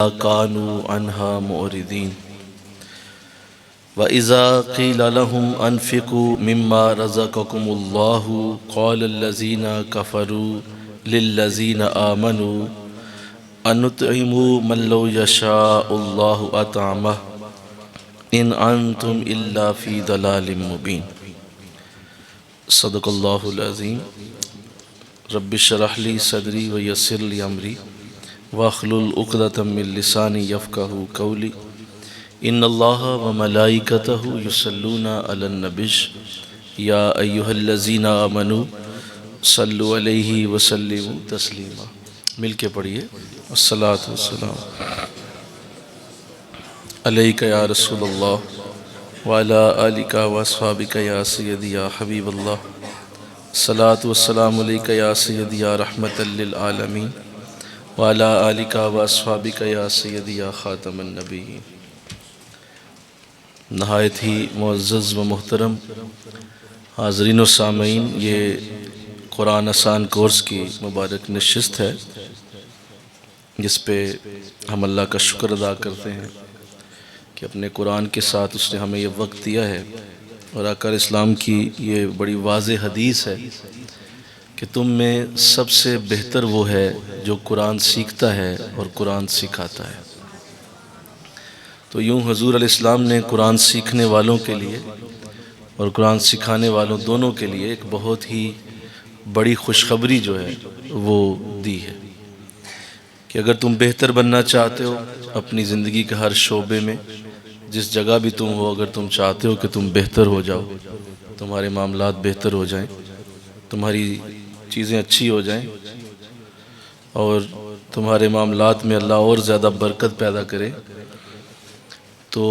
كانوا عنها معرضين وإذا قيل لهم أنفقوا مما رزقكم الله قال الذين كفروا للذين آمنوا أنطعم من لو يشاء الله أطعمه إن أنتم إلا في ضلال مبين. صدق الله العظيم. رب اشرح لي صدري ويسر لي أمري واحلل عقدة من لساني يفقهوا قولي. ان اللہ وملائکتہ یصلون علی النبی یا ایہا الذین آمنوا صلوا علیہ وسلموا تسلیما. مل کے پڑھیے الصلاۃ والسلام علیک یا رسول اللہ وعلی آلک واصحابک یا سیدی یا حبیب اللہ. الصلاۃ والسلام علیک یا سیدی یا رحمۃ للعالمین وعلی آلک واصحابک یا سیدی یا خاتم النبیین. نہایت ہی معزز و محترم حاضرین و سامعین، یہ قرآن آسان کورس کی مبارک نشست ہے جس پہ ہم اللہ کا شکر ادا کرتے ہیں کہ اپنے قرآن کے ساتھ اس نے ہمیں یہ وقت دیا ہے. اور آقا اسلام کی یہ بڑی واضح حدیث ہے کہ تم میں سب سے بہتر وہ ہے جو قرآن سیکھتا ہے اور قرآن سکھاتا ہے. تو یوں حضور علیہ السلام نے قرآن سیکھنے والوں کے لیے اور قرآن سکھانے والوں دونوں کے لیے ایک بہت ہی بڑی خوشخبری جو ہے وہ دی ہے کہ اگر تم بہتر بننا چاہتے ہو اپنی زندگی کے ہر شعبے میں، جس جگہ بھی تم ہو، اگر تم چاہتے ہو کہ تم بہتر ہو جاؤ، تمہارے معاملات بہتر ہو جائیں، تمہاری چیزیں اچھی ہو جائیں اور تمہارے معاملات میں اللہ اور زیادہ برکت پیدا کرے، تو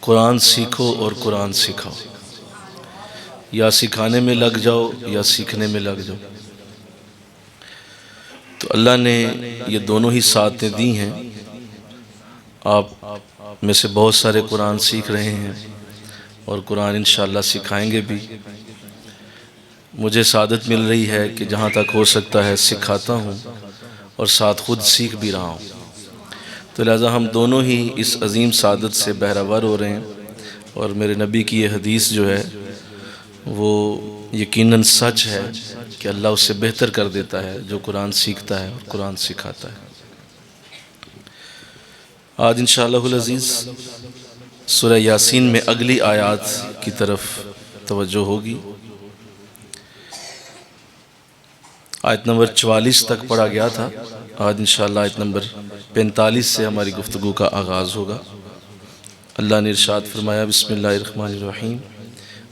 قرآن سیکھو اور قرآن سکھاؤ. یا سکھانے میں لگ جاؤ یا سیکھنے میں لگ جاؤ. تو اللہ نے یہ دونوں ہی ساتیں دی ہیں. آپ میں سے بہت سارے قرآن سیکھ رہے ہیں اور قرآن انشاءاللہ سکھائیں گے بھی. مجھے سعادت مل رہی ہے کہ جہاں تک ہو سکتا ہے سکھاتا ہوں اور ساتھ خود سیکھ بھی رہا ہوں. تو لہٰذا ہم دونوں ہی اس عظیم سعادت سے بہرہور ہو رہے ہیں. اور میرے نبی کی یہ حدیث جو ہے وہ یقیناً سچ ہے کہ اللہ اس سے بہتر کر دیتا ہے جو قرآن سیکھتا ہے اور قرآن سکھاتا ہے. آج انشاءاللہ العزیز سورہ یاسین میں اگلی آیات کی طرف توجہ ہوگی. آیت نمبر 44 تک پڑھا گیا تھا. آج انشاءاللہ آیت نمبر 45 سے ہماری گفتگو کا آغاز ہوگا. اللہ نے ارشاد فرمایا بسم اللہ الرحمن الرحیم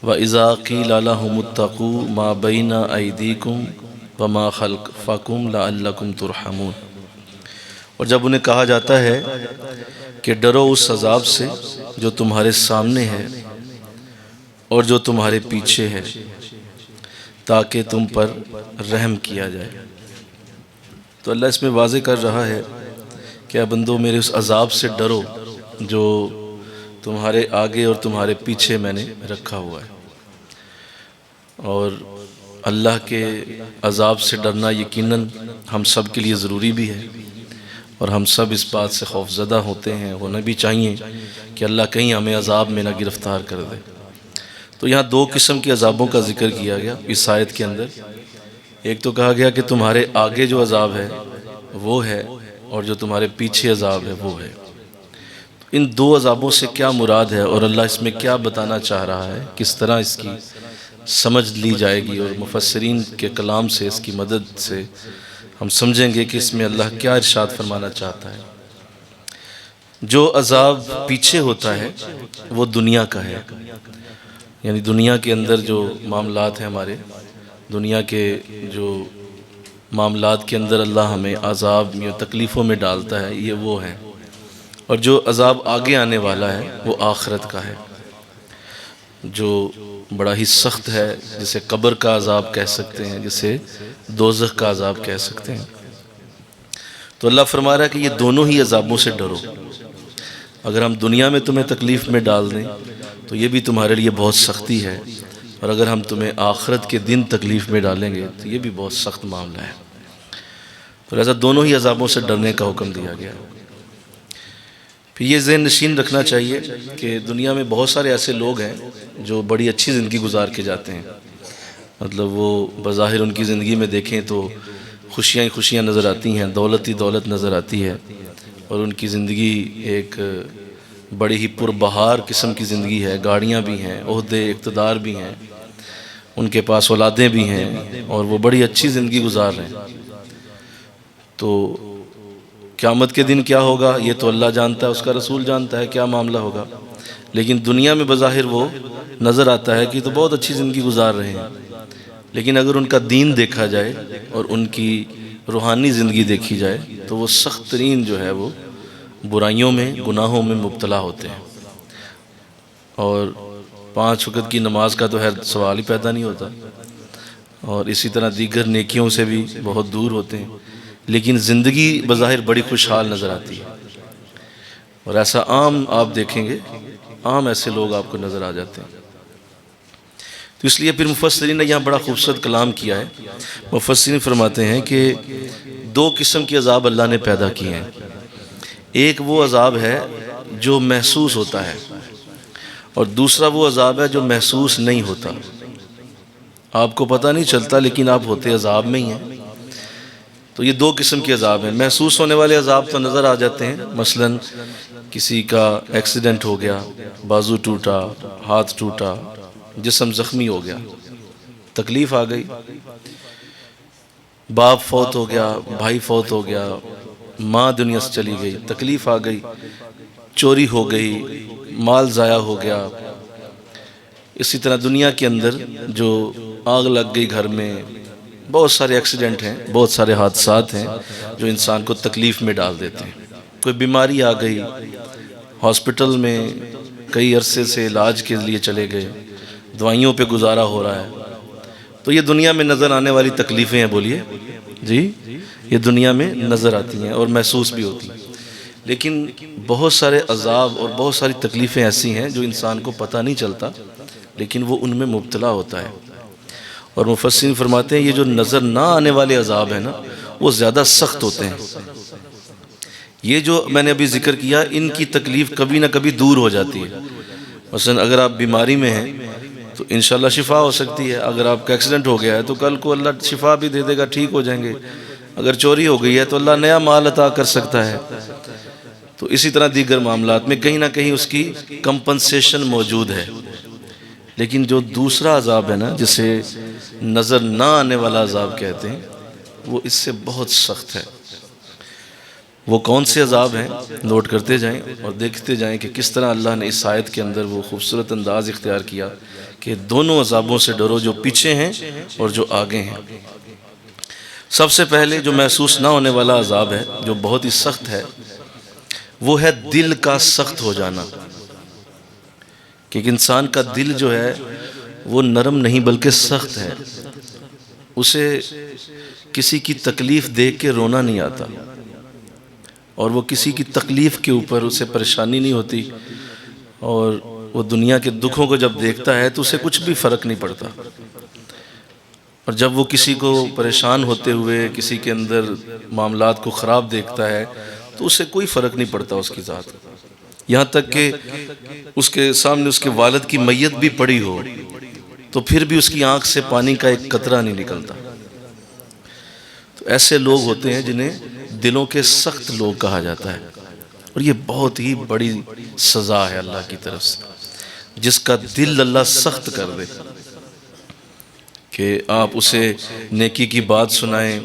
وَإِذَا قِيلَ لَهُمُ اتَّقُوا مَا بَيْنَ أَيْدِيكُمْ وَمَا خَلْفَكُمْ لَعَلَّكُمْ تُرْحَمُونَ. اور جب انہیں کہا جاتا ہے کہ ڈرو اس عذاب سے جو تمہارے سامنے ہے اور جو تمہارے پیچھے ہے تاکہ تم پر رحم کیا جائے. تو اللہ اس میں واضح کر رہا ہے کہ اے بندو میرے اس عذاب سے ڈرو جو تمہارے آگے اور تمہارے پیچھے میں نے رکھا ہوا ہے. اور اللہ کے عذاب سے ڈرنا یقیناً ہم سب کے لیے ضروری بھی ہے اور ہم سب اس بات سے خوف زدہ ہوتے ہیں، ہونا بھی چاہیے کہ اللہ کہیں ہمیں عذاب میں نہ گرفتار کر دے. تو یہاں دو قسم کے عذابوں کا ذکر کیا گیا اس آیت کے اندر. ایک تو کہا گیا کہ تمہارے آگے جو عذاب ہے وہ ہے اور جو تمہارے پیچھے عذاب ہے وہ ہے. ان دو عذابوں سے کیا مراد ہے اور اللہ اس میں کیا بتانا چاہ رہا ہے، کس طرح اس کی سمجھ لی جائے گی، اور مفسرین کے کلام سے اس کی مدد سے ہم سمجھیں گے کہ اس میں اللہ کیا ارشاد فرمانا چاہتا ہے. جو عذاب پیچھے ہوتا ہے وہ دنیا کا ہے، یعنی دنیا کے اندر جو معاملات ہیں، ہمارے دنیا کے جو معاملات کے اندر اللہ ہمیں عذاب یا تکلیفوں میں ڈالتا ہے یہ وہ ہیں. اور جو عذاب آگے آنے والا ہے وہ آخرت کا ہے جو بڑا ہی سخت ہے، جسے قبر کا عذاب کہہ سکتے ہیں، جسے دوزخ کا عذاب کہہ سکتے ہیں. تو اللہ فرما رہا ہے کہ یہ دونوں ہی عذابوں سے ڈرو. اگر ہم دنیا میں تمہیں تکلیف میں ڈال دیں تو یہ بھی تمہارے لیے بہت سختی ہے، اور اگر ہم تمہیں آخرت کے دن تکلیف میں ڈالیں گے تو یہ بھی بہت سخت معاملہ ہے. تو لہٰذا دونوں ہی عذابوں سے ڈرنے کا حکم دیا گیا ہے۔ پھر یہ ذہن نشین رکھنا چاہیے کہ دنیا میں بہت سارے ایسے لوگ ہیں جو بڑی اچھی زندگی گزار کے جاتے ہیں، مطلب وہ بظاہر ان کی زندگی میں دیکھیں تو خوشیاں ہی خوشیاں نظر آتی ہیں، دولت ہی دولت نظر آتی ہے، اور ان کی زندگی ایک بڑی ہی پربہار قسم کی زندگی ہے، گاڑیاں بھی ہیں، عہدے اقتدار بھی ہیں، ان کے پاس اولادیں بھی ہیں، اور وہ بڑی اچھی زندگی گزار رہے ہیں۔ تو قیامت کے دن کیا ہوگا یہ تو اللہ جانتا ہے، اس کا رسول جانتا ہے کیا معاملہ ہوگا، لیکن دنیا میں بظاہر وہ نظر آتا ہے کہ تو بہت اچھی زندگی گزار رہے ہیں، لیکن اگر ان کا دین دیکھا جائے اور ان کی روحانی زندگی دیکھی جائے تو وہ سخت ترین جو ہے وہ برائیوں میں، گناہوں میں مبتلا ہوتے ہیں، اور 5 وقت کی نماز کا تو سوال ہی پیدا نہیں ہوتا، اور اسی طرح دیگر نیکیوں سے بھی بہت دور ہوتے ہیں، لیکن زندگی بظاہر بڑی خوشحال نظر آتی ہے، اور ایسا عام آپ دیکھیں گے، عام ایسے لوگ آپ کو نظر آ جاتے ہیں۔ تو اس لیے پھر مفسرین نے یہاں بڑا خوبصورت کلام کیا ہے۔ مفسرین فرماتے ہیں کہ 2 قسم کی عذاب اللہ نے پیدا کیے ہیں، ایک وہ عذاب ہے جو محسوس ہوتا ہے، اور دوسرا وہ عذاب ہے جو محسوس نہیں ہوتا، آپ کو پتہ نہیں چلتا لیکن آپ ہوتے عذاب میں ہی ہیں۔ تو یہ 2 قسم کے عذاب ہیں۔ محسوس ہونے والے عذاب تو نظر آ جاتے ہیں، مثلا کسی کا ایکسیڈنٹ ہو گیا، بازو ٹوٹا، ہاتھ ٹوٹا، جسم زخمی ہو گیا، تکلیف آ گئی، باپ فوت ہو گیا، بھائی فوت ہو گیا، ماں دنیا سے چلی گئی، تکلیف آ گئی، چوری ہو گئی، مال ضائع ہو گیا، اسی طرح دنیا کے اندر جو آگ لگ گئی گھر میں، بہت سارے ایکسیڈنٹ ہیں، بہت سارے حادثات ہیں جو انسان کو تکلیف میں ڈال دیتے ہیں۔ کوئی بیماری آ گئی، ہاسپٹل میں کئی عرصے سے علاج کے لیے چلے گئے، دوائیوں پہ گزارا ہو رہا ہے، تو یہ دنیا میں نظر آنے والی تکلیفیں ہیں، بولیے جی، یہ دنیا میں نظر آتی ہیں اور محسوس بھی ہوتی ہیں، لیکن بہت سارے عذاب اور بہت ساری تکلیفیں ایسی ہیں جو انسان کو پتہ نہیں چلتا لیکن وہ ان میں مبتلا ہوتا ہے۔ اور مفسرین فرماتے ہیں یہ جو نظر نہ آنے والے عذاب ہیں نا، وہ زیادہ سخت ہوتے ہیں۔ یہ جو میں نے ابھی ذکر کیا، ان کی تکلیف کبھی نہ کبھی دور ہو جاتی ہے۔ مثلا اگر آپ بیماری میں ہیں تو انشاءاللہ شفا ہو سکتی ہے، اگر آپ کا ایکسیڈنٹ ہو گیا ہے تو کل کو اللہ شفا بھی دے دے گا، ٹھیک ہو جائیں گے، اگر چوری ہو گئی ہے تو اللہ نیا مال عطا کر سکتا ہے، تو اسی طرح دیگر معاملات میں کہیں نہ کہیں اس کی کمپنسیشن موجود ہے۔ لیکن جو دوسرا عذاب ہے نا، جسے نظر نہ آنے والا عذاب کہتے ہیں، وہ اس سے بہت سخت ہے۔ وہ کون سے عذاب ہیں نوٹ کرتے جائیں اور دیکھتے جائیں کہ کس طرح اللہ نے اس آیت کے اندر وہ خوبصورت انداز اختیار کیا کہ دونوں عذابوں سے ڈرو، جو پیچھے ہیں اور جو آگے ہیں۔ سب سے پہلے جو محسوس نہ ہونے والا عذاب ہے، جو بہت ہی سخت ہے، وہ ہے دل کا سخت ہو جانا، کہ انسان کا دل جو ہے وہ نرم نہیں بلکہ سخت ہے، اسے کسی کی تکلیف دیکھ کے رونا نہیں آتا، اور وہ کسی کی تکلیف کے اوپر اسے پریشانی نہیں ہوتی، اور وہ دنیا کے دکھوں کو جب دیکھتا ہے تو اسے کچھ بھی فرق نہیں پڑتا، اور جب وہ کسی کو پریشان ہوتے ہوئے کسی کے اندر معاملات کو خراب دیکھتا ہے تو اسے کوئی فرق نہیں پڑتا اس کی ذات، یہاں تک کہ اس کے سامنے اس کے والد کی میت بھی پڑی ہو تو پھر بھی اس کی آنکھ سے پانی کا ایک قطرہ نہیں نکلتا۔ تو ایسے لوگ ہوتے ہیں جنہیں دلوں کے سخت لوگ کہا جاتا ہے، اور یہ بہت ہی بڑی سزا ہے اللہ کی طرف سے، جس کا دل اللہ سخت کر دے کہ آپ اسے نیکی کی بات سنائیں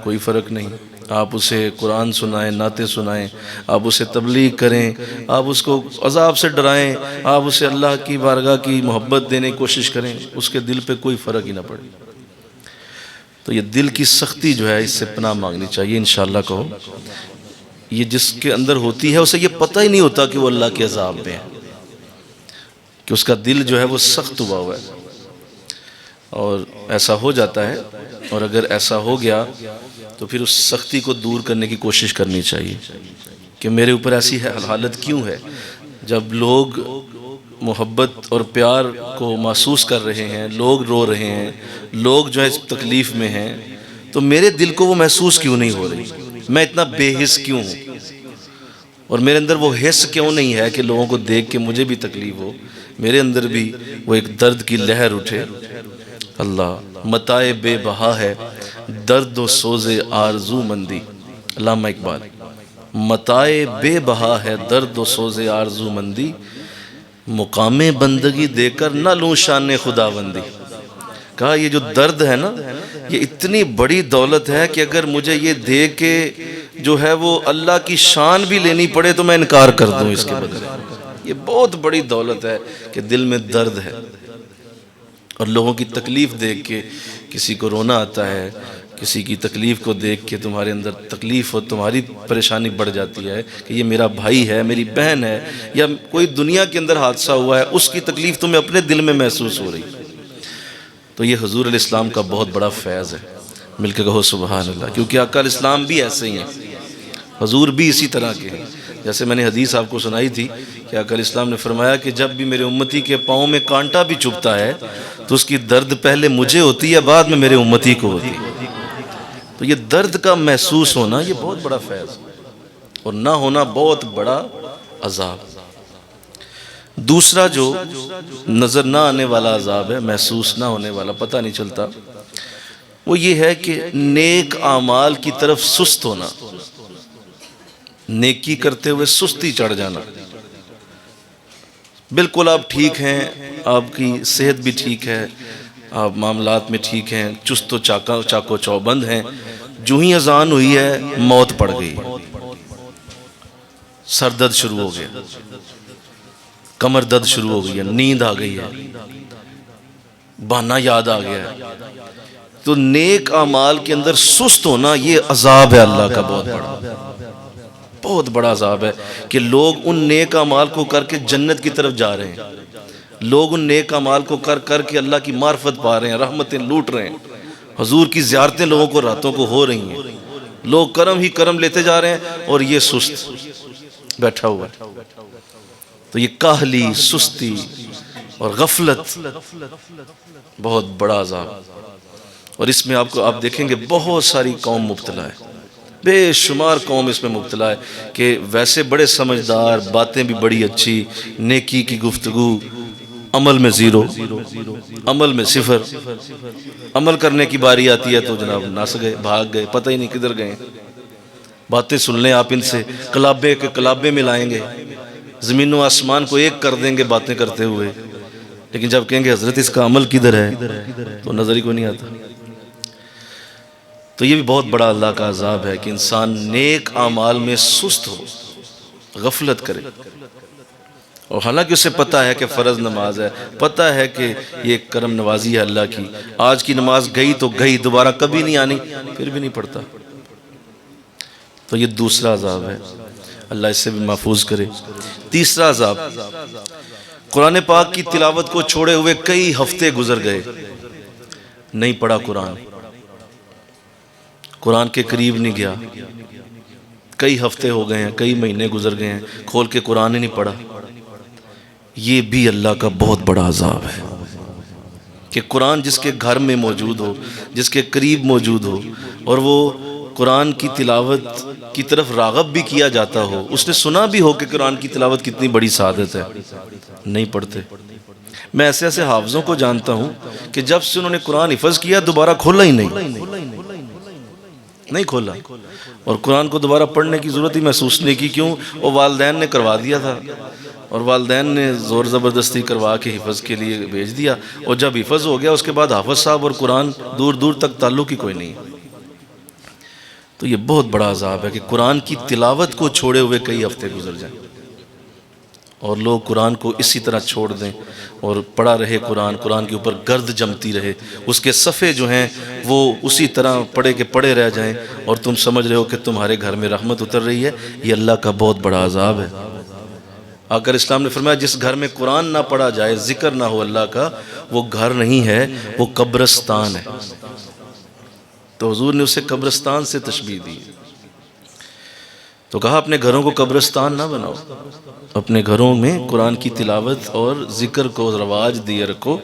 کوئی فرق نہیں، آپ اسے قرآن سنائیں، نعتیں سنائیں، آپ اسے تبلیغ کریں، آپ اس کو عذاب سے ڈرائیں، آپ اسے اللہ کی بارگاہ کی محبت دینے کی کوشش کریں، اس کے دل پہ کوئی فرق ہی نہ پڑے۔ تو یہ دل کی سختی جو ہے، اس سے پناہ مانگنی چاہیے انشاءاللہ کہو۔ یہ جس کے اندر ہوتی ہے اسے یہ پتہ ہی نہیں ہوتا کہ وہ اللہ کے عذاب میں ہے، کہ اس کا دل جو ہے وہ سخت ہوا ہوا ہے، اور ایسا ہو جاتا ہے، اور اگر ایسا ہو گیا تو پھر اس سختی کو دور کرنے کی کوشش کرنی چاہیے کہ میرے اوپر ایسی حالت کیوں ہے۔ جب لوگ محبت اور پیار کو محسوس کر رہے ہیں، لوگ رو رہے ہیں، لوگ جو ہے اس تکلیف میں ہیں، تو میرے دل کو وہ محسوس کیوں نہیں ہو رہی؟ میں اتنا بے حس کیوں ہوں؟ اور میرے اندر وہ حس کیوں نہیں ہے کہ لوگوں کو دیکھ کے مجھے بھی تکلیف ہو، میرے اندر بھی وہ ایک درد کی لہر اٹھے؟ اللہ متائے بے بہا ہے درد و سوز آرزو مندی، علامہ اقبال، متائے بے بہا ہے درد و سوز آرزو مندی، مقام بندگی دے کر نہ لوں شان خداوندی۔ کہا یہ جو درد ہے نا، یہ اتنی بڑی دولت ہے کہ اگر مجھے یہ دے کے جو ہے وہ اللہ کی شان بھی لینی پڑے تو میں انکار کر دوں اس کے بدلے۔ یہ بہت بڑی دولت ہے کہ دل میں درد ہے، اور لوگوں کی تکلیف دیکھ کے کسی کو رونا آتا ہے، کسی کی تکلیف کو دیکھ کے تمہارے اندر تکلیف ہو، تمہاری پریشانی بڑھ جاتی ہے کہ یہ میرا بھائی ہے، میری بہن ہے، یا کوئی دنیا کے اندر حادثہ ہوا ہے، اس کی تکلیف تمہیں اپنے دل میں محسوس ہو رہی ہے۔ تو یہ حضور علیہ السلام کا بہت بڑا فیض ہے، مل کے کہو سبحان اللہ، کیونکہ آقا علیہ السلام بھی ایسے ہی ہیں، حضور بھی اسی طرح کے ہیں۔ جیسے میں نے حدیث آپ کو سنائی تھی کہ آقا علیہ السلام نے فرمایا کہ جب بھی میرے امتی کے پاؤں میں کانٹا بھی چبھتا ہے تو اس کی درد پہلے مجھے ہوتی ہے، بعد میں میرے امتی کو ہوتی ہے۔ تو یہ درد کا محسوس ہونا یہ بہت بڑا فیض، اور نہ ہونا بہت بڑا عذاب۔ دوسرا جو نظر نہ آنے والا عذاب ہے، محسوس نہ ہونے والا، پتہ نہیں چلتا، وہ یہ ہے کہ نیک اعمال کی طرف سست ہونا، نیکی کرتے ہوئے سستی چڑھ جانا۔ بالکل آپ ٹھیک ہیں، آپ کی صحت بھی ٹھیک ہے، آپ معاملات میں ٹھیک ہیں، چست و چاکو چوبند ہیں، جو ہی اذان ہوئی ہے موت پڑ گئی، سر درد شروع ہو گیا، کمر درد شروع ہو گئی ہے، نیند آ گئی ہے، بہانہ یاد آ گیا ہے۔ تو نیک اعمال کے اندر سست ہونا یہ عذاب ہے اللہ کا بہت بڑا، بہت بڑا عذاب ہے کہ لوگ ان نیک اعمال کو کر کے جنت کی طرف جا رہے ہیں، لوگ ان نیک اعمال کو کر کے اللہ کی معرفت پا رہے ہیں، رحمتیں لوٹ رہے ہیں، حضور کی زیارتیں لوگوں کو راتوں کو ہو رہی ہیں، لوگ کرم ہی کرم لیتے جا رہے ہیں اور یہ سست بیٹھا ہوا ہے۔ تو یہ کاہلی، سستی اور غفلت بہت بڑا عذاب، اور اس میں آپ دیکھیں گے بہت ساری قوم مبتلا ہے، بے شمار قوم اس میں مبتلا ہے کہ ویسے بڑے سمجھدار، باتیں بھی بڑی اچھی، نیکی کی گفتگو، عمل میں زیرو، عمل میں صفر، عمل کرنے کی باری آتی ہے تو جناب ناس گئے، بھاگ گئے، پتہ ہی نہیں کدھر گئے۔ باتیں سن لیں آپ ان سے، کلابے کے کلابے ملائیں گے، زمین و آسمان کو ایک کر دیں گے باتیں کرتے ہوئے، لیکن جب کہیں گے حضرت اس کا عمل کدھر ہے تو نظر ہی کو نہیں آتا۔ تو یہ بھی بہت بڑا اللہ کا عذاب ہے کہ انسان نیک اعمال میں سست ہو، غفلت کرے، اور حالانکہ اسے پتہ ہے کہ فرض نماز ہے، پتہ ہے کہ یہ کرم نوازی ہے اللہ کی، آج کی نماز گئی تو گئی، دوبارہ کبھی نہیں آنی، پھر بھی نہیں پڑھتا۔ تو یہ دوسرا عذاب ہے، اللہ اس سے بھی محفوظ کرے۔ تیسرا عذاب، قرآن پاک کی تلاوت کو چھوڑے ہوئے کئی ہفتے گزر گئے، نہیں پڑھا قرآن، قرآن کے قریب نہیں گیا، کئی ہفتے ہو گئے ہیں، کئی مہینے گزر گئے ہیں، کھول کے قرآن ہی نہیں پڑھا۔ یہ بھی اللہ کا بہت بڑا عذاب ہے کہ قرآن جس کے گھر میں موجود ہو، جس کے قریب موجود ہو، اور وہ قرآن کی تلاوت کی طرف راغب بھی کیا جاتا ہو، اس نے سنا بھی ہو کہ قرآن کی تلاوت کتنی بڑی سعادت ہے، نہیں پڑھتے۔ میں ایسے ایسے حافظوں کو جانتا ہوں کہ جب سے انہوں نے قرآن حفظ کیا دوبارہ کھولا ہی نہیں کھولا، اور قرآن کو دوبارہ پڑھنے کی ضرورت ہی محسوس نہیں کی۔ کیوں؟ وہ والدین نے کروا دیا تھا، اور والدین نے زور زبردستی کروا کے حفظ کے لیے بھیج دیا، اور جب حفظ ہو گیا اس کے بعد حافظ صاحب اور قرآن دور دور تک تعلق ہی کوئی نہیں۔ تو یہ بہت بڑا عذاب ہے کہ قرآن کی تلاوت کو چھوڑے ہوئے کئی ہفتے گزر جائیں اور لوگ قرآن کو اسی طرح چھوڑ دیں، اور پڑھا رہے قرآن، قرآن کے اوپر گرد جمتی رہے، اس کے صفحے جو ہیں وہ اسی طرح پڑھے کے پڑھے رہ جائیں، اور تم سمجھ رہے ہو کہ تمہارے گھر میں رحمت اتر رہی ہے۔ یہ اللہ کا بہت بڑا عذاب ہے۔ آقا اسلام نے فرمایا جس گھر میں قرآن نہ پڑھا جائے، ذکر نہ ہو اللہ کا، وہ گھر نہیں ہے، وہ قبرستان ہے۔ تو حضور نے اسے قبرستان سے تشبیہ دی، تو کہا اپنے گھروں کو قبرستان نہ بناؤ، اپنے گھروں میں قرآن کی تلاوت اور ذکر کو رواج دیے رکھو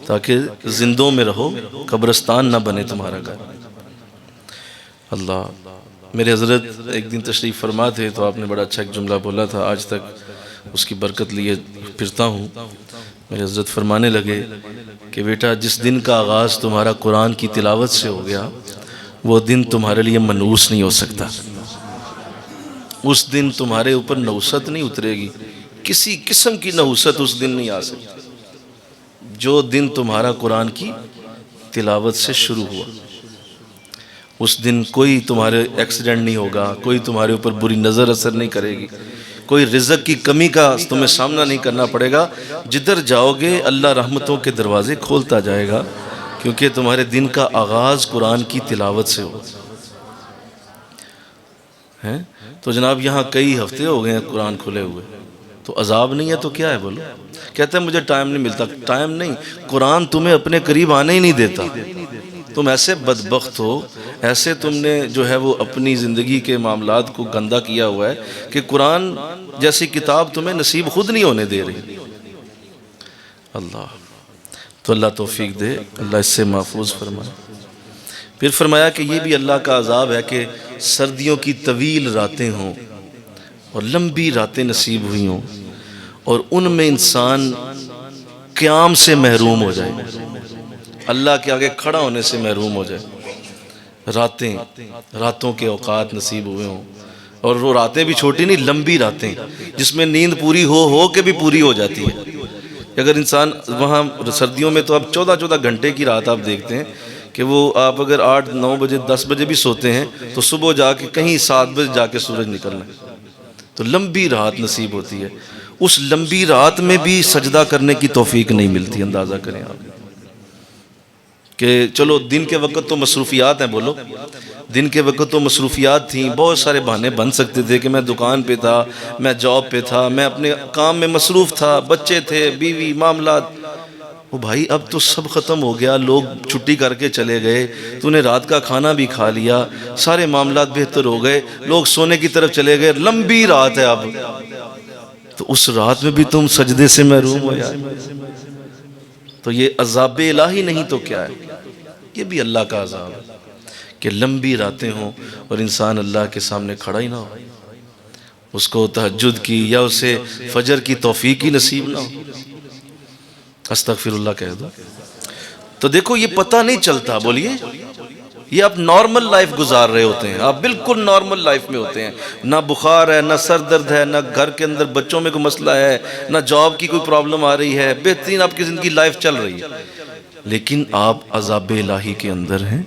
تاکہ زندوں میں رہو، قبرستان نہ بنے تمہارا گھر۔ اللہ، میرے حضرت ایک دن تشریف فرما تھے تو آپ نے بڑا اچھا ایک جملہ بولا تھا، آج تک اس کی برکت لیے پھرتا ہوں۔ میرے حضرت فرمانے لگے کہ بیٹا، جس دن کا آغاز تمہارا قرآن کی تلاوت سے ہو گیا وہ دن تمہارے لیے منحوس نہیں ہو سکتا۔ اس دن تمہارے اوپر نحوست نہیں اترے گی، کسی قسم کی نحوست اس دن نہیں آ سکتی۔ جو دن تمہارا قرآن کی تلاوت سے شروع ہوا، اس دن کوئی تمہارے ایکسیڈنٹ نہیں ہوگا، کوئی تمہارے اوپر بری نظر اثر نہیں کرے گی، کوئی رزق کی کمی کا تمہیں سامنا نہیں کرنا پڑے گا۔ جدھر جاؤ گے اللہ رحمتوں کے دروازے کھولتا جائے گا، کیونکہ تمہارے دن کا آغاز قرآن کی تلاوت سے ہو ہے۔ تو جناب یہاں کئی ہفتے ہو گئے ہیں قرآن کھلے ہوئے، تو عذاب نہیں ہے تو کیا ہے بولو؟ کہتے ہیں مجھے ٹائم نہیں ملتا، ٹائم نہیں، قرآن تمہیں اپنے قریب آنے ہی نہیں دیتا۔ تم ایسے بدبخت ہو، ایسے تم نے جو ہے وہ اپنی زندگی کے معاملات کو گندہ کیا ہوا ہے کہ قرآن جیسی کتاب تمہیں نصیب خود نہیں ہونے دے رہی۔ اللہ تو اللہ توفیق دے، اللہ اس سے محفوظ فرمائے۔ پھر فرمایا کہ یہ بھی اللہ کا عذاب ہے کہ سردیوں کی طویل راتیں ہوں اور لمبی راتیں نصیب ہوئی ہوں اور ان میں انسان قیام سے محروم ہو جائے، اللہ کے آگے کھڑا ہونے سے محروم ہو جائے۔ راتوں کے اوقات نصیب ہوئے ہوں، اور وہ راتیں بھی چھوٹی نہیں، لمبی راتیں جس میں نیند پوری ہو کے بھی پوری ہو جاتی ہے۔ اگر انسان وہاں سردیوں میں تو اب 14 گھنٹے کی رات آپ دیکھتے ہیں کہ وہ آپ اگر 8 9 بجے 10 بجے بھی سوتے ہیں تو صبح جا کے کہیں 7 بجے جا کے سورج نکلنا ہے، تو لمبی رات نصیب ہوتی ہے۔ اس لمبی رات میں بھی سجدہ کرنے کی توفیق نہیں ملتی۔ اندازہ کریں آپ کہ چلو دن کے وقت تو مصروفیات ہیں، بولو دن کے وقت تو مصروفیات تھیں، بہت سارے بہانے بن سکتے تھے کہ میں دکان پہ تھا، میں جاب پہ تھا، میں اپنے کام میں مصروف تھا، بچے تھے، بیوی، معاملات۔ وہ بھائی اب تو سب ختم ہو گیا، لوگ چھٹی کر کے چلے گئے، تو نے رات کا کھانا بھی کھا لیا، سارے معاملات بہتر ہو گئے، لوگ سونے کی طرف چلے گئے، لمبی رات ہے اب، تو اس رات میں بھی تم سجدے سے محروم ہو یار۔ تو یہ عذاب الہی نہیں تو کیا ہے؟ یہ بھی اللہ کا عذاب ہے کہ لمبی راتیں ہوں اور انسان اللہ کے سامنے کھڑا ہی نہ ہو، اس کو تہجد کی یا اسے فجر کی توفیق ہی نصیب نہ ہو۔ استغفر اللہ کہہ دو تو دیکھو یہ پتہ نہیں چلتا، بولیے یہ آپ نارمل لائف گزار رہے ہوتے ہیں، آپ بالکل نارمل لائف میں ہوتے ہیں، نہ بخار ہے، نہ سر درد ہے، نہ گھر کے اندر بچوں میں کوئی مسئلہ ہے، نہ جاب کی کوئی پرابلم آ رہی ہے، بہترین آپ کی زندگی لائف چل رہی ہے، لیکن آپ عذاب الہی کے اندر ہیں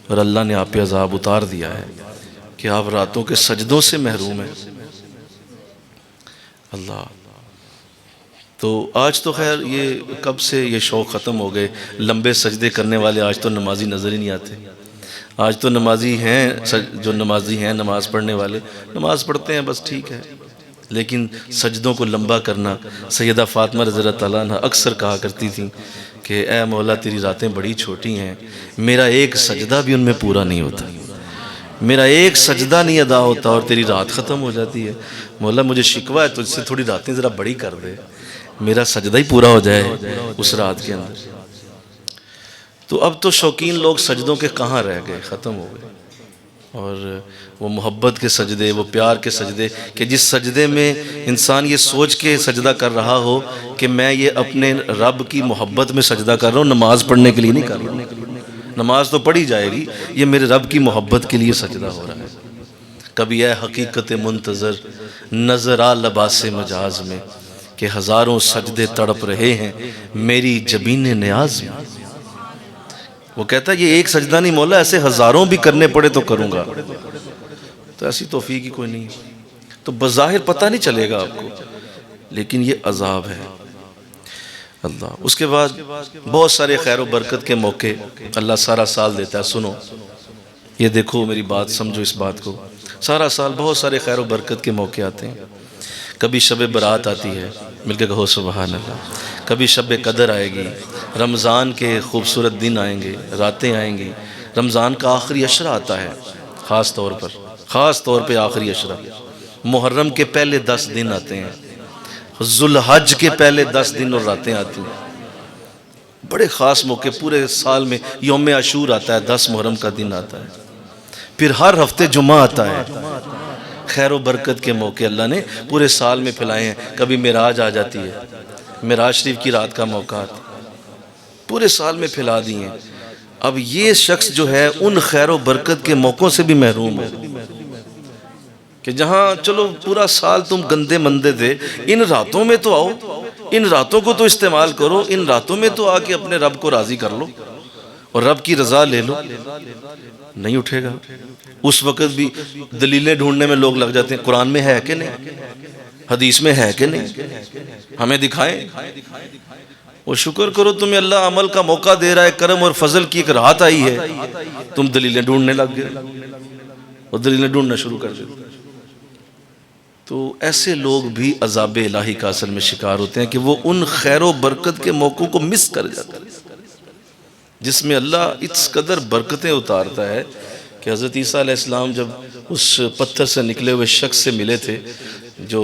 اور اللہ نے آپ پہ عذاب اتار دیا ہے کہ آپ راتوں کے سجدوں سے محروم ہیں۔ اللہ تو آج تو خیر یہ کب سے یہ شوق ختم ہو گئے، لمبے سجدے کرنے والے آج تو نمازی نظر ہی نہیں آتے۔ آج تو نمازی ہیں، جو نمازی ہیں نماز پڑھنے والے نماز پڑھتے ہیں بس ٹھیک ہے، لیکن سجدوں کو لمبا کرنا، سیدہ فاطمہ رضی اللہ تعالیٰ عنہ اکثر کہا کرتی تھیں کہ اے مولا تیری راتیں بڑی چھوٹی ہیں، میرا ایک سجدہ بھی ان میں پورا نہیں ہوتا، میرا ایک سجدہ نہیں ادا ہوتا اور تیری رات ختم ہو جاتی ہے۔ مولا مجھے شکوہ ہے تجھ سے، تھوڑی راتیں ذرا بڑی کر دے، میرا سجدہ ہی پورا ہو جائے اس رات کے اندر۔ تو اب تو شوقین لوگ سجدوں کے کہاں رہ گئے، ختم ہو گئے، اور وہ محبت کے سجدے، وہ پیار کے سجدے کہ جس سجدے میں انسان یہ سوچ کے سجدہ کر رہا ہو کہ میں یہ اپنے رب کی محبت میں سجدہ کر رہا ہوں، نماز پڑھنے کے لیے نہیں کر رہا ہوں، نماز تو پڑھی جائے گی، یہ میرے رب کی محبت کے لیے سجدہ ہو رہا ہے۔ کبھی اے حقیقت منتظر نظر آ لباس مجاز میں کہ ہزاروں سجدے تڑپ رہے ہیں میری جبین نیاز میں۔ وہ کہتا ہے یہ ایک سجدہ نہیں مولا، ایسے ہزاروں بھی کرنے پڑے تو کروں گا، تو ایسی توفیق ہی کوئی نہیں، تو بظاہر پتہ نہیں چلے گا آپ کو، لیکن یہ عذاب ہے۔ اللہ اس کے بعد بہت سارے خیر و برکت کے موقع اللہ سارا سال دیتا ہے۔ سنو یہ دیکھو میری بات سمجھو، اس بات کو، سارا سال بہت سارے خیر و برکت کے موقع آتے ہیں۔ کبھی شب برات آتی ہے، مل کے کہو سبحان اللہ، کبھی شب قدر آئے گی، رمضان کے خوبصورت دن آئیں گے، راتیں آئیں گی، رمضان کا آخری عشرہ آتا ہے، خاص طور پہ آخری عشرہ، محرم کے پہلے 10 دن آتے ہیں، ذوالحج کے پہلے 10 دن اور راتیں آتی ہیں، بڑے خاص موقع، پورے سال میں یوم عاشور آتا ہے، 10 محرم کا دن آتا ہے، پھر ہر ہفتے جمعہ آتا ہے. خیر و برکت کے موقع اللہ نے پورے سال میں پھیلائے ہیں. کبھی معراج آ جاتی ہے، معراج شریف کی رات کا موقع آتا ہے، پورے سال میں پھیلا دی ہیں. اب یہ شخص جو ہے ان خیر و برکت کے موقعوں سے بھی محروم ہے کہ جہاں چلو پورا سال تم گندے مندے تھے، ان راتوں میں تو آؤ، ان راتوں کو تو استعمال کرو، ان راتوں میں تو آ کے اپنے رب کو راضی کر لو اور رب کی رضا لے لو. نہیں اٹھے گا. اس وقت بھی دلیلیں ڈھونڈنے میں لوگ لگ جاتے ہیں، قرآن میں ہے کہ نہیں، حدیث میں ہے کہ نہیں، ہمیں دکھائیں. وہ شکر کرو تمہیں اللہ عمل کا موقع دے رہا ہے، کرم اور فضل کی ایک رات آئی ہے، تم دلیلیں ڈھونڈنے لگ گئے اور دلیلیں ڈھونڈنا شروع کر دے. تو ایسے لوگ بھی عذاب الہی کا اصل میں شکار ہوتے ہیں کہ وہ ان خیر و برکت کے موقعوں کو مس کر جاتے ہیں جس میں اللہ اس قدر برکتیں اتارتا ہے کہ حضرت عیسیٰ علیہ السلام جب اس پتھر سے نکلے ہوئے شخص سے ملے تھے، جو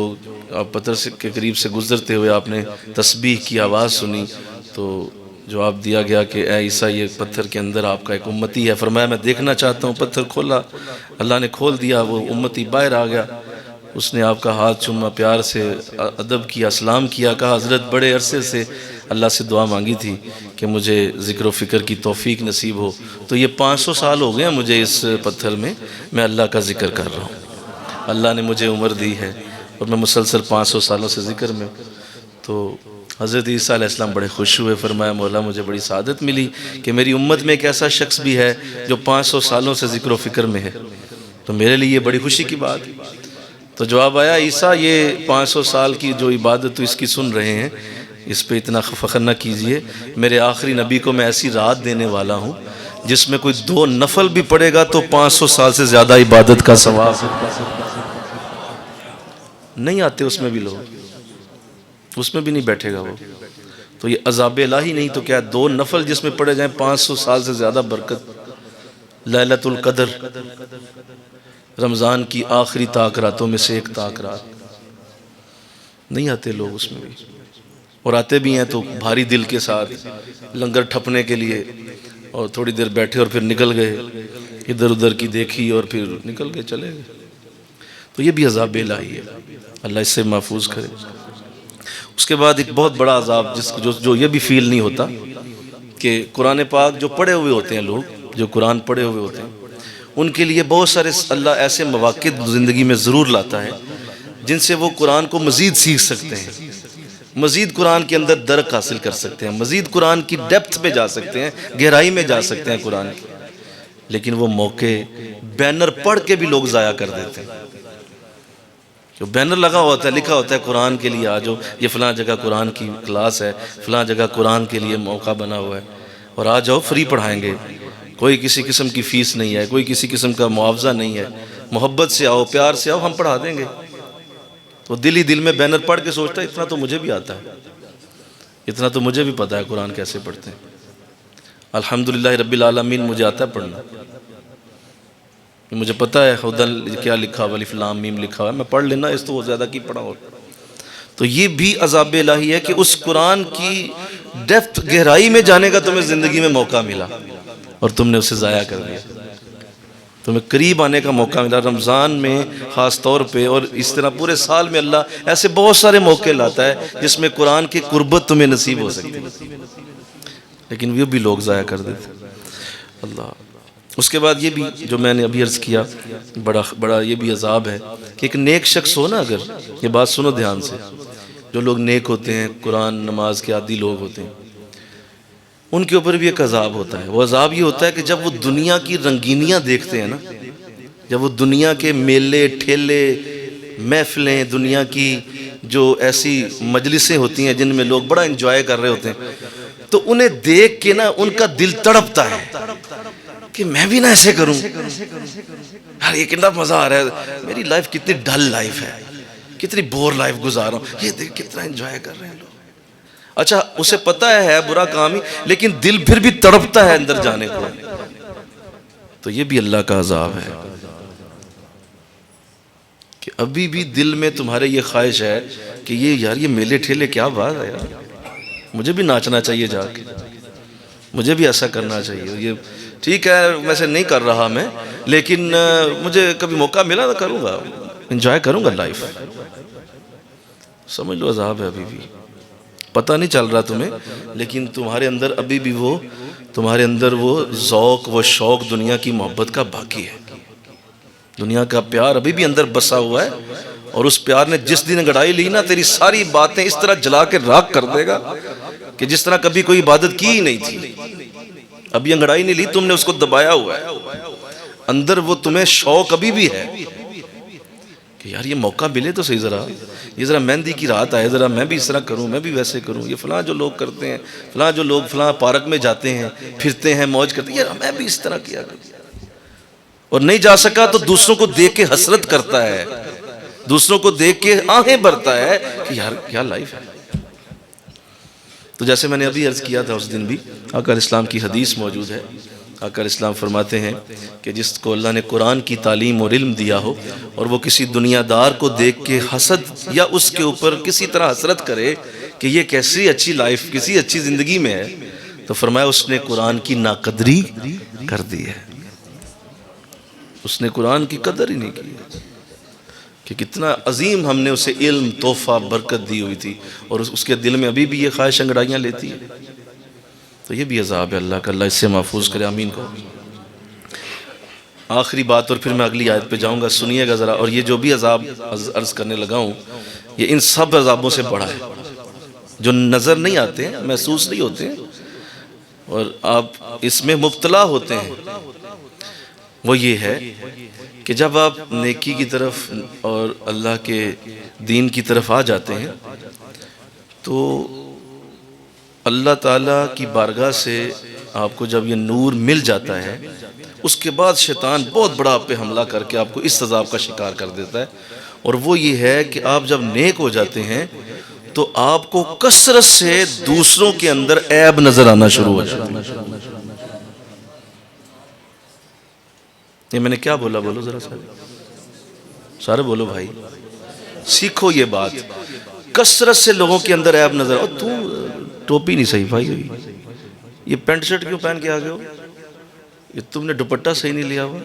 پتھر کے قریب سے گزرتے ہوئے آپ نے تسبیح کی آواز سنی، تو جواب دیا گیا کہ اے عیسیٰ یہ پتھر کے اندر آپ کا ایک امتی ہے. فرمایا میں دیکھنا چاہتا ہوں. پتھر کھولا، اللہ نے کھول دیا، وہ امتی باہر آ گیا. اس نے آپ کا ہاتھ چوما، پیار سے ادب کیا، سلام کیا، کہا حضرت بڑے عرصے سے اللہ سے دعا مانگی تھی کہ مجھے ذکر و فکر کی توفیق نصیب ہو، تو یہ 500 سال ہو گئے ہیں مجھے اس پتھر میں اللہ کا ذکر کر رہا ہوں. اللہ نے مجھے عمر دی ہے اور میں مسلسل 500 سالوں سے ذکر میں ہوں. تو حضرت عیسیٰ علیہ السلام بڑے خوش ہوئے. فرمایا مولا مجھے بڑی سعادت ملی کہ میری امت میں ایک ایسا شخص بھی ہے جو 500 سالوں سے ذکر و فکر میں ہے، تو میرے لیے یہ بڑی خوشی کی بات. تو جواب آیا عیسیٰ یہ 500 سال کی جو عبادت تو اس کی سن رہے ہیں، اس پہ اتنا فخر نہ کیجئے. میرے آخری نبی کو میں ایسی رات دینے والا ہوں جس میں کوئی 2 نفل بھی پڑے گا تو 500 سال سے زیادہ عبادت کا ثواب. نہیں آتے اس میں بھی لوگ، اس میں بھی نہیں بیٹھے گا وہ. تو یہ عذاب الہی نہیں تو کیا 2 نفل جس میں پڑے جائیں 500 سال سے زیادہ برکت. لیلۃ القدر رمضان کی آخری طاق راتوں میں سے ایک طاق رات. نہیں آتے لوگ اس میں بھی، اور آتے بھی ہیں تو بھاری دل کے ساتھ لنگر ٹھپنے کے لیے، اور تھوڑی دیر بیٹھے اور پھر نکل گئے، ادھر ادھر کی دیکھی اور پھر نکل گئے چلے گئے. تو یہ بھی عذاب الہی ہے، اللہ اس سے محفوظ کرے. اس کے بعد ایک بہت بڑا عذاب جو یہ بھی فیل نہیں ہوتا کہ قرآن پاک جو پڑھے ہوئے ہوتے ہیں، لوگ جو قرآن پڑھے ہوئے ہوتے ہیں ان کے لیے بہت سارے اللہ ایسے مواقع زندگی میں ضرور لاتا ہے جن سے وہ قرآن کو مزید سیکھ سکتے ہیں، مزید قرآن کے اندر درک حاصل کر سکتے ہیں، مزید قرآن کی ڈیپتھ میں جا سکتے ہیں، گہرائی میں جا سکتے ہیں قرآن کی. لیکن وہ موقع بینر پڑھ کے بھی لوگ ضائع کر دیتے ہیں. جو بینر لگا ہوتا ہے، لکھا ہوتا ہے قرآن کے لیے آجو، یہ فلاں جگہ قرآن کی کلاس ہے، فلاں جگہ قرآن کے لیے موقع بنا ہوا ہے، اور آ جاؤ فری پڑھائیں گے، کوئی کسی قسم کی فیس نہیں ہے، کوئی کسی قسم کا معاوضہ نہیں ہے، محبت سے آؤ، پیار سے آؤ، ہم پڑھا دیں گے. تو دل ہی دل میں بینر پڑھ کے سوچتا ہے اتنا تو مجھے بھی آتا ہے، اتنا تو مجھے بھی پتا ہے قرآن کیسے پڑھتے ہیں. الحمدللہ رب العالمین مجھے آتا ہے پڑھنا، مجھے پتا ہے خدل کیا لکھا ہوا، الف لام میم لکھا ہوا ہے، میں پڑھ لینا، اس تو وہ زیادہ کی پڑھا ہو. تو یہ بھی عذاب الہی ہے کہ اس قرآن کی ڈیپتھ گہرائی میں جانے کا تمہیں زندگی میں موقع ملا اور تم نے اسے ضائع کر دیا. تمہیں قریب آنے کا موقع ملا رمضان میں خاص طور پہ، اور اس طرح پورے سال میں اللہ ایسے بہت سارے موقع لاتا ہے جس میں قرآن کی قربت تمہیں نصیب ہو سکتی ہے، لیکن وہ بھی لوگ ضائع کر دیتے اللہ. اس کے بعد یہ بھی جو میں نے ابھی عرض کیا بڑا یہ بھی عذاب ہے کہ ایک نیک شخص ہو نا، اگر یہ بات سنو دھیان سے، جو لوگ نیک ہوتے ہیں، قرآن نماز کے عادی لوگ ہوتے ہیں، ان کے اوپر بھی ایک عذاب ہوتا ہے. وہ عذاب یہ ہوتا ہے کہ جب وہ دنیا کی رنگینیاں دیکھتے ہیں نا، جب وہ دنیا کے میلے ٹھیلے محفلیں، دنیا کی جو ایسی مجلسیں ہوتی ہیں جن میں لوگ بڑا انجوائے کر رہے ہوتے ہیں، تو انہیں دیکھ کے نا ان کا دل تڑپتا ہے کہ میں بھی نہ ایسے کروں. یار یہ کتنا مزہ آ رہا ہے، میری لائف کتنی ڈل لائف ہے، کتنی بور لائف گزار رہا ہوں، یہ دیکھ کتنا انجوائے کر رہے ہیں لوگ. اچھا اسے پتہ ہے برا کام ہی، لیکن دل پھر بھی تڑپتا ہے اندر جانے کو. تو یہ بھی اللہ کا عذاب ہے کہ ابھی بھی دل میں تمہارے یہ خواہش ہے کہ یہ میلے ٹھیلے کیا بات ہے یار، مجھے بھی ناچنا چاہیے جا کے، مجھے بھی ایسا کرنا چاہیے، یہ ٹھیک ہے ویسے نہیں کر رہا میں، لیکن مجھے کبھی موقع ملا تو کروں گا، انجوائے کروں گا لائف۔ سمجھ لو عذاب ہے ابھی بھی، پتہ نہیں چل رہا تمہیں، لیکن تمہارے اندر ابھی بھی تمہارے اندر وہ ذوق و شوق دنیا کی محبت کا باقی ہے، دنیا کا پیار ابھی بھی اندر بسا ہوا ہے، اور اس پیار نے جس دن انگڑائی لی نا، تیری ساری باتیں اس طرح جلا کے راکھ کر دے گا کہ جس طرح کبھی کوئی عبادت کی ہی نہیں تھی۔ ابھی انگڑائی نہیں لی تم نے، اس کو دبایا ہوا ہے، اندر وہ تمہیں شوق ابھی بھی ہے کہ یار یہ موقع ملے تو صحیح، یہ ذرا مہندی کی رات آئے، ذرا میں بھی اس طرح کروں، میں بھی ویسے کروں، یہ فلاں جو لوگ کرتے ہیں، فلاں جو لوگ فلاں پارک میں جاتے ہیں، پھرتے ہیں، موج کرتے ہیں، یار میں بھی اس طرح کیا کروں۔ اور نہیں جا سکا تو دوسروں کو دیکھ کے حسرت کرتا ہے، دوسروں کو دیکھ کے آہیں بھرتا ہے کہ یار کیا لائف ہے۔ تو جیسے میں نے ابھی عرض کیا تھا، اس دن بھی آقا علیہ السلام کی حدیث موجود ہے، آقا علیہ السلام فرماتے ہیں کہ جس کو اللہ نے قرآن کی تعلیم اور علم دیا ہو، اور وہ کسی دنیا دار کو دیکھ کے حسد یا اس کے اوپر کسی طرح حسرت کرے کہ یہ کیسی اچھی لائف، کسی اچھی زندگی میں ہے، تو فرمایا اس نے قرآن کی ناقدری کر دی ہے، اس نے قرآن کی قدر ہی نہیں کی کہ کتنا عظیم ہم نے اسے علم، تحفہ، برکت دی ہوئی تھی، اور اس کے دل میں ابھی بھی یہ خواہش انگڑائیاں لیتی ہے۔ تو یہ بھی عذاب ہے اللہ کا، اللہ اس سے محفوظ کرے، آمین کو۔ آخری بات اور پھر میں اگلی آیت پہ جاؤں گا، سنیے گا ذرا، اور یہ جو بھی عذاب عرض کرنے لگا ہوں یہ ان سب عذابوں سے بڑا ہے، جو نظر نہیں آتے ہیں، محسوس نہیں ہوتے ہیں، اور آپ اس میں مبتلا ہوتے ہیں۔ وہ یہ ہے کہ جب آپ نیکی کی طرف اور اللہ کے دین کی طرف آ جاتے ہیں تو اللہ تعالیٰ کی بارگاہ سے آپ کو جب یہ نور مل جاتا ہے، اس کے بعد شیطان بہت بڑا آپ پہ حملہ کر کے آپ کو اس عذاب کا شکار کر دیتا ہے، اور وہ یہ ہے کہ آپ جب نیک ہو جاتے ہیں تو آپ کو کثرت سے دوسروں کے اندر عیب نظر آنا شروع ہو جاتا ہے۔ یہ میں نے کیا بولا، بولو ذرا سارے بولو بھائی، سیکھو یہ بات، کثرت سے لوگوں کے اندر عیب نظر آؤ، تو ٹوپی نہیں صحیح بھائی، یہ پینٹ شرٹ کیوں پہن کے آگے ہو، یہ تم نے دوپٹہ صحیح نہیں لیا ہوا،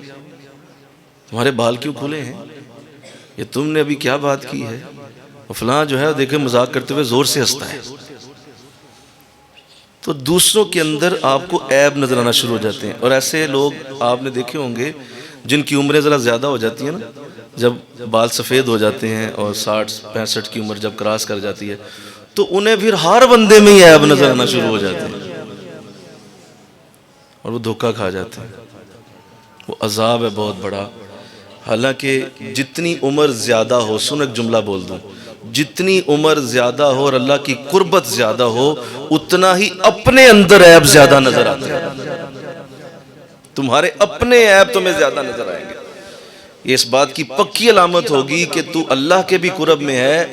تمہارے بال کیوں کھلے ہیں، یہ تم نے ابھی کیا بات کی ہے، فلاں جو ہے دیکھیں مذاق کرتے ہوئے زور سے ہنستا ہے۔ تو دوسروں کے اندر آپ کو عیب نظر آنا شروع ہو جاتے ہیں، اور ایسے لوگ آپ نے دیکھے ہوں گے جن کی عمریں ذرا زیادہ ہو جاتی ہیں نا، جب بال سفید ہو جاتے ہیں اور 60-65 کی عمر جب کراس کر جاتی ہے تو انہیں پھر ہر بندے میں ہی عیب نظر آنا شروع ہو جاتے ہیں، اور وہ دھوکہ کھا جاتے ہیں۔ وہ عذاب ہے بہت بڑا۔ حالانکہ جتنی عمر زیادہ ہو، سن ایک جملہ بول دوں، جتنی عمر زیادہ ہو اور اللہ کی قربت زیادہ ہو، اتنا ہی اپنے اندر عیب زیادہ نظر آتے ہیں، تمہارے اپنے عیب تمہیں زیادہ نظر آئیں گے۔ یہ اس بات کی پکی علامت ہوگی کہ تو اللہ کے بھی قرب میں ہے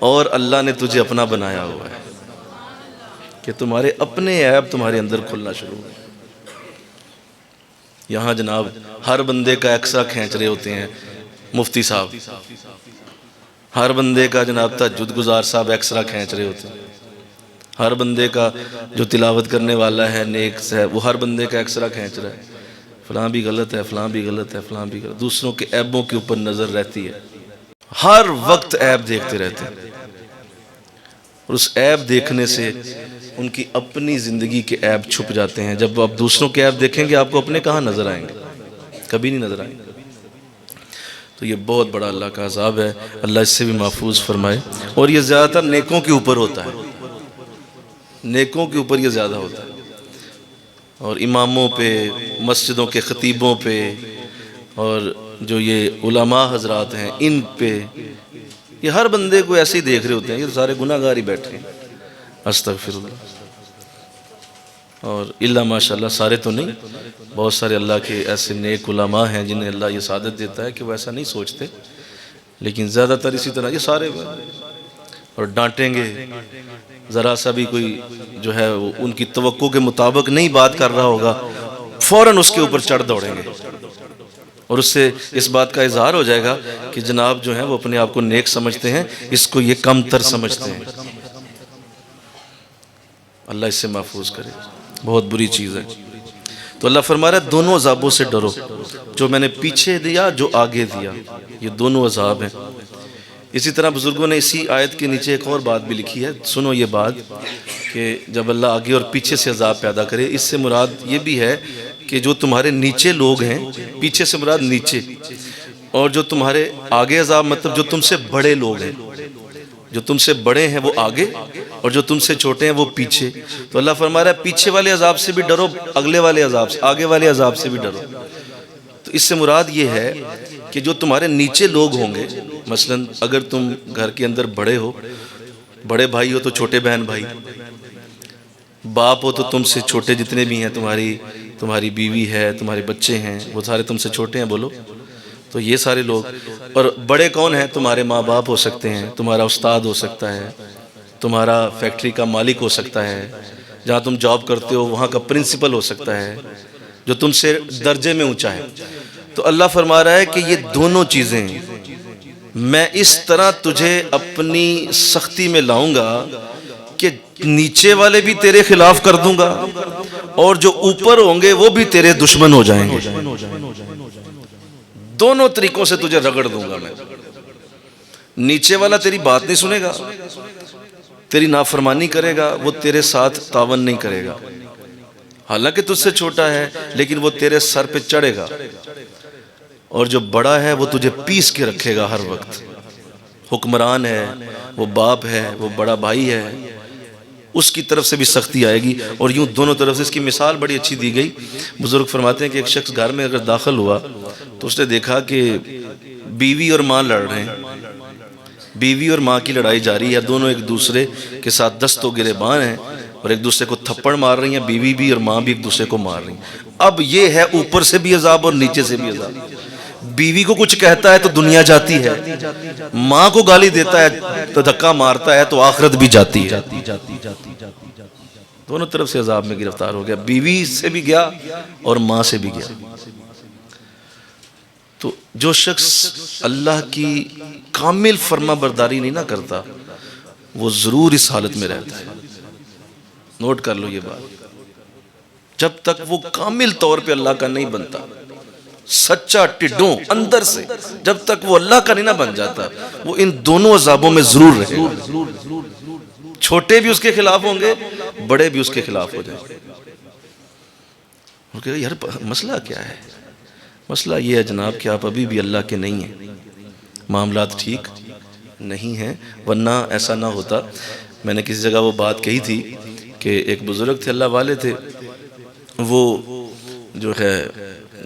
اور اللہ نے تجھے اپنا بنایا ہوا ہے، کہ تمہارے اپنے عیب تمہارے اندر کھلنا شروع ہو۔ یہاں جناب ہر بندے کا ایکسرا کھینچ رہے ہوتے ہیں مفتی صاحب، ہر بندے کا جناب تہجد گزار صاحب ایکسرا کھینچ رہے ہوتے ہیں، ہر بندے کا جو تلاوت کرنے والا ہے نیک سے وہ ہر بندے کا ایکسرا کھینچ رہا ہے، فلاں بھی غلط ہے، فلاں بھی غلط ہے، فلاں بھی غلط، دوسروں کے عیبوں کے اوپر نظر رہتی ہے، ہر وقت عیب دیکھتے رہتے ہیں، اور اس عیب دیکھنے سے ان کی اپنی زندگی کے عیب چھپ جاتے ہیں۔ جب آپ دوسروں کے عیب دیکھیں گے آپ کو اپنے کہاں نظر آئیں گے، کبھی نہیں نظر آئیں گے۔ تو یہ بہت بڑا اللہ کا عذاب ہے، اللہ اس سے بھی محفوظ فرمائے، اور یہ زیادہ تر نیکوں کے اوپر ہوتا ہے، نیکوں کے اوپر یہ زیادہ ہوتا ہے، اور اماموں پہ، مسجدوں کے خطیبوں پہ، اور جو یہ علماء حضرات ہیں ان پہ، یہ ہر بندے کو ایسے ہی دیکھ رہے ہوتے ہیں، یہ سارے گناہ گار ہی بیٹھے ہیں، استغفر اللہ۔ اور اللہ ماشاءاللہ سارے تو نہیں، بہت سارے اللہ کے ایسے نیک علماء ہیں جنہیں اللہ یہ سعادت دیتا ہے کہ وہ ایسا نہیں سوچتے، لیکن زیادہ تر اسی طرح یہ سارے، اور ڈانٹیں گے ذرا سا بھی کوئی جو ہے ان کی توقع کے مطابق نہیں بات کر رہا ہوگا، فوراً اس کے اوپر چڑھ دوڑیں گے، اور اس سے اس بات کا اظہار ہو جائے گا کہ جناب جو ہیں وہ اپنے آپ کو نیک سمجھتے ہیں، اس کو یہ کم تر سمجھتے ہیں۔ اللہ اس سے محفوظ کرے، بہت بری چیز ہے۔ تو اللہ فرما رہا ہے دونوں عذابوں سے ڈرو، جو میں نے پیچھے دیا، جو آگے دیا، یہ دونوں عذاب ہیں۔ اسی طرح بزرگوں نے اسی آیت کے نیچے ایک اور بات بھی لکھی ہے، سنو یہ بات، کہ جب اللہ آگے اور پیچھے سے عذاب پیدا کرے، اس سے مراد یہ بھی ہے کہ جو تمہارے نیچے لوگ ہیں، پیچھے سے مراد نیچے، اور جو تمہارے آگے عذاب مطلب جو تم سے بڑے لوگ ہیں، جو تم سے بڑے ہیں وہ آگے، اور جو تم سے چھوٹے ہیں وہ پیچھے۔ تو اللہ فرما رہا ہے پیچھے والے عذاب سے بھی ڈرو، اگلے والے عذاب سے، آگے والے عذاب سے بھی ڈرو۔ تو اس سے مراد یہ ہے کہ جو تمہارے نیچے لوگ ہوں گے، مثلا اگر تم گھر کے اندر بڑے ہو، بڑے بھائی ہو تو چھوٹے بہن بھائی، باپ ہو تو تم سے چھوٹے جتنے بھی ہیں، تمہاری بیوی ہے، تمہارے بچے ہیں، وہ سارے تم سے چھوٹے ہیں، بولو تو یہ سارے لوگ۔ اور بڑے کون ہیں؟ تمہارے ماں باپ ہو سکتے ہیں، تمہارا استاد ہو سکتا ہے، تمہارا فیکٹری کا مالک ہو سکتا ہے، جہاں تم جاب کرتے ہو وہاں کا پرنسپل ہو سکتا ہے، جو تم سے درجے میں اونچا ہے۔ تو اللہ فرما رہا ہے کہ یہ دونوں چیزیں میں اس طرح تجھے اپنی سختی میں لاؤں گا کہ نیچے والے بھی تیرے خلاف کر دوں گا، اور جو اوپر ہوں گے وہ بھی تیرے دشمن ہو جائیں گے۔ دونوں طریقوں سے تجھے رگڑ دوں گا میں۔ نیچے والا تیری بات نہیں سنے گا، تیری نافرمانی کرے گا، وہ تیرے ساتھ تعاون نہیں کرے گا، حالانکہ تجھ سے چھوٹا ہے لیکن وہ تیرے سر پہ چڑھے گا، اور جو بڑا ہے وہ تجھے پیس کے رکھے گا ہر وقت، حکمران ہے، وہ باپ ہے، وہ بڑا بھائی ہے، اس کی طرف سے بھی سختی آئے گی، اور یوں دونوں طرف سے۔ اس کی مثال بڑی اچھی دی گئی، بزرگ فرماتے ہیں کہ ایک شخص گھر میں اگر داخل ہوا تو اس نے دیکھا کہ بیوی اور ماں لڑ رہے ہیں، بیوی اور ماں کی لڑائی جاری ہے، دونوں ایک دوسرے کے ساتھ دست و گریبان ہیں، اور ایک دوسرے کو تھپڑ مار رہی ہیں، بیوی بھی اور ماں بھی ایک دوسرے کو مار رہی ہیں۔ اب یہ ہے اوپر سے بھی عذاب اور نیچے سے بھی عذاب۔ بیوی کو کچھ کہتا ہے تو دنیا جاتی ہے، ماں کو گالی دیتا ہے تو دھکا مارتا ہے تو آخرت بھی جاتی ہے، دونوں طرف سے عذاب میں گرفتار ہو گیا، بیوی سے بھی گیا اور ماں سے بھی گیا۔ تو جو شخص اللہ کی کامل فرما برداری نہیں نہ کرتا وہ ضرور اس حالت میں رہتا ہے۔ نوٹ کر لو یہ بات، جب تک وہ کامل طور پہ اللہ کا نہیں بنتا، سچا ٹڈوں اندر سے، جب تک وہ اللہ کا نہیں نہ بن جاتا، وہ ان دونوں عذابوں میں ضرور رہے گا۔ چھوٹے بھی اس کے خلاف ہوں گے، بڑے بھی اس کے خلاف ہو جائیں گے۔ وہ کہے یار مسئلہ کیا ہے؟ مسئلہ یہ ہے جناب کہ آپ ابھی بھی اللہ کے نہیں ہیں، معاملات ٹھیک نہیں ہیں، ورنہ ایسا نہ ہوتا۔ میں نے کسی جگہ وہ بات کہی تھی کہ ایک بزرگ تھے، اللہ والے تھے، وہ جو ہے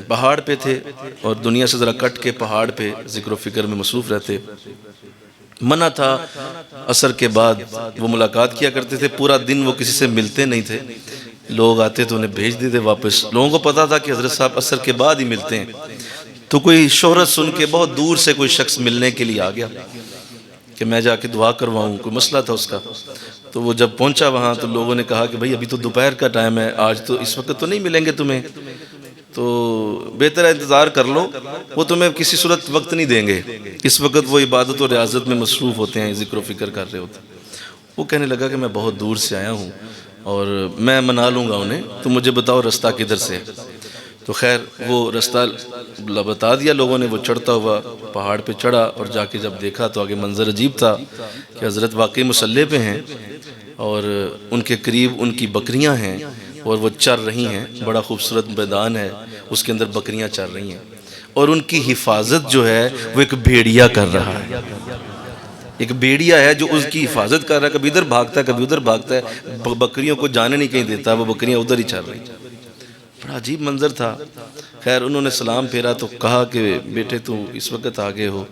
پہاڑ پہ تھے اور دنیا سے ذرا کٹ کے پہاڑ پہ ذکر و فکر میں مصروف رہتے۔ منع تھا عصر کے بعد وہ ملاقات کیا کرتے تھے، پورا دن وہ کسی سے ملتے نہیں تھے، لوگ آتے تو انہیں بھیج دیتے واپس۔ لوگوں کو پتا تھا کہ حضرت صاحب عصر کے بعد ہی ملتے ہیں، تو کوئی شہرت سن کے بہت دور سے کوئی شخص ملنے کے لیے آ گیا کہ میں جا کے دعا کرواؤں، کوئی مسئلہ تھا اس کا۔ تو وہ جب پہنچا وہاں تو لوگوں نے کہا کہ بھائی ابھی تو دوپہر کا ٹائم ہے، آج تو اس وقت تو نہیں ملیں گے تمہیں، تو بہتر ہے انتظار کر لو، وہ تمہیں کسی صورت وقت نہیں دیں گے، اس وقت وہ عبادت و ریاضت میں مصروف ہوتے ہیں، ذکر و فکر کر رہے ہوتے ہیں۔ وہ کہنے لگا کہ میں بہت دور سے آیا ہوں اور میں منا لوں گا انہیں، تو مجھے بتاؤ رستہ کدھر سے ہے۔ تو خیر وہ رستہ بتا دیا لوگوں نے، وہ چڑھتا ہوا پہاڑ پہ چڑھا، اور جا کے جب دیکھا تو آگے منظر عجیب تھا کہ حضرت واقعی مصلی پہ ہیں، اور ان کے قریب ان کی بکریاں ہیں اور وہ چر رہی ہیں، بڑا خوبصورت میدان ہے، اس کے اندر بکریاں چر رہی ہیں، اور ان کی حفاظت جو ہے وہ ایک بھیڑیا کر رہا ہے، ایک بھیڑیا ہے جو اس کی حفاظت کر رہا ہے، کبھی ادھر بھاگتا ہے کبھی ادھر بھاگتا ہے، بکریوں کو جانے نہیں کہیں دیتا، وہ بکریاں ادھر ہی چر رہی ہیں۔ بڑا عجیب منظر تھا۔ خیر انہوں نے سلام پھیرا تو کہا کہ بیٹے تو اس وقت آگے ہو،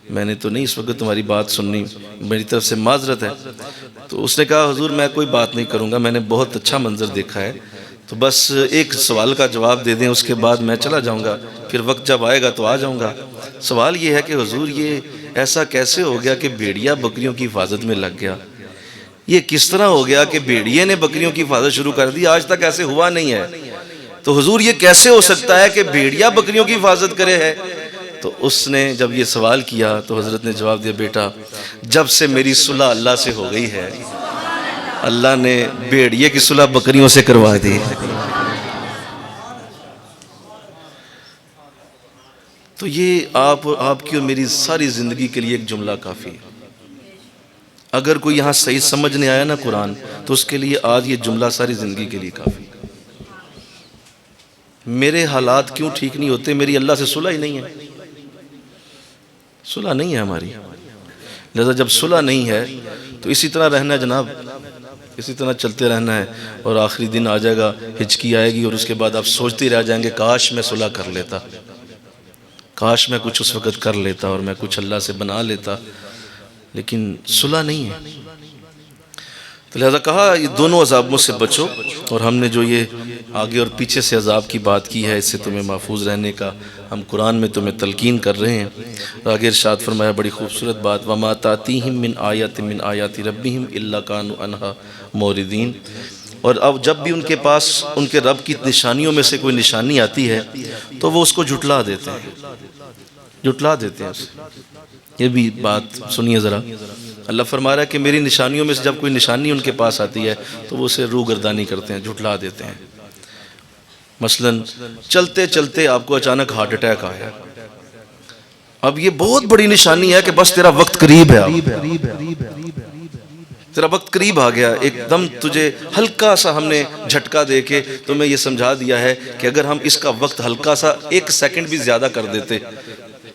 میں نے تو نہیں اس وقت تمہاری بات سننی، میری طرف سے معذرت ہے۔ تو اس نے کہا حضور میں کوئی بات نہیں کروں گا، میں نے بہت اچھا منظر دیکھا ہے، تو بس ایک سوال کا جواب دے دیں، اس کے بعد میں چلا جاؤں گا، پھر وقت جب آئے گا تو آ جاؤں گا۔ سوال یہ ہے کہ حضور یہ ایسا کیسے ہو گیا کہ بھیڑیا بکریوں کی حفاظت میں لگ گیا؟ یہ کس طرح ہو گیا کہ بھیڑیے نے بکریوں کی حفاظت شروع کر دی؟ آج تک ایسے ہوا نہیں ہے، تو حضور یہ کیسے ہو سکتا ہے کہ بھیڑیا بکریوں کی حفاظت کرے ہے؟ تو اس نے جب یہ سوال کیا تو حضرت نے جواب دیا، بیٹا جب سے میری صلح اللہ سے ہو گئی ہے، اللہ نے بھیڑیے کی صلح بکریوں سے کروا دی۔ تو یہ آپ کی اور میری ساری زندگی کے لیے ایک جملہ کافی ہے۔ اگر کوئی یہاں صحیح سمجھنے آیا نا قرآن، تو اس کے لیے آج یہ جملہ ساری زندگی کے لیے کافی ہے۔ میرے حالات کیوں ٹھیک نہیں ہوتے؟ میری اللہ سے صلح ہی نہیں ہے، صلح نہیں ہے ہماری، لہذا جب صلح نہیں ہے تو اسی طرح رہنا ہے جناب، اسی طرح چلتے رہنا ہے، اور آخری دن آ جائے گا، ہچکی آئے گی، اور اس کے بعد آپ سوچتے رہ جائیں گے کاش میں صلح کر لیتا، کاش میں کچھ اس وقت کر لیتا اور میں کچھ اللہ سے بنا لیتا، لیکن صلح نہیں ہے۔ تو لہذا کہا یہ دونوں عذابوں سے بچو، اور ہم نے جو یہ آگے اور پیچھے سے عذاب کی بات کی ہے، اس سے تمہیں محفوظ رہنے کا ہم قرآن میں تمہیں تلقین کر رہے ہیں۔ اور آگے ارشاد فرمایا بڑی خوبصورت بات، وَمَا تَأْتِيهِم مِّنْ آيَةٍ مِّنْ آيَاتِ رَبِّهِمْ إِلَّا كَانُوا عَنْهَا مُعْرِضِينَ۔ اور اب جب بھی ان کے پاس ان کے رب کی نشانیوں میں سے کوئی نشانی آتی ہے تو وہ اس کو جھٹلا دیتے ہیں، جھٹلا دیتے ہیں اسے۔ یہ بھی بات سنیے ذرا، اللہ فرما رہا ہے کہ میری نشانیوں میں سے جب کوئی نشانی ان کے پاس آتی ہے تو وہ اسے روگردانی کرتے ہیں، جھٹلا دیتے ہیں۔ مثلا چلتے چلتے آپ کو اچانک ہارٹ اٹیک آیا، اب یہ بہت بڑی نشانی ہے کہ بس تیرا وقت قریب ہے، تیرا وقت قریب آ گیا، ایک دم تجھے ہلکا سا ہم نے جھٹکا دے کے تمہیں یہ سمجھا دیا ہے کہ اگر ہم اس کا وقت ہلکا سا 1 سیکنڈ بھی زیادہ کر دیتے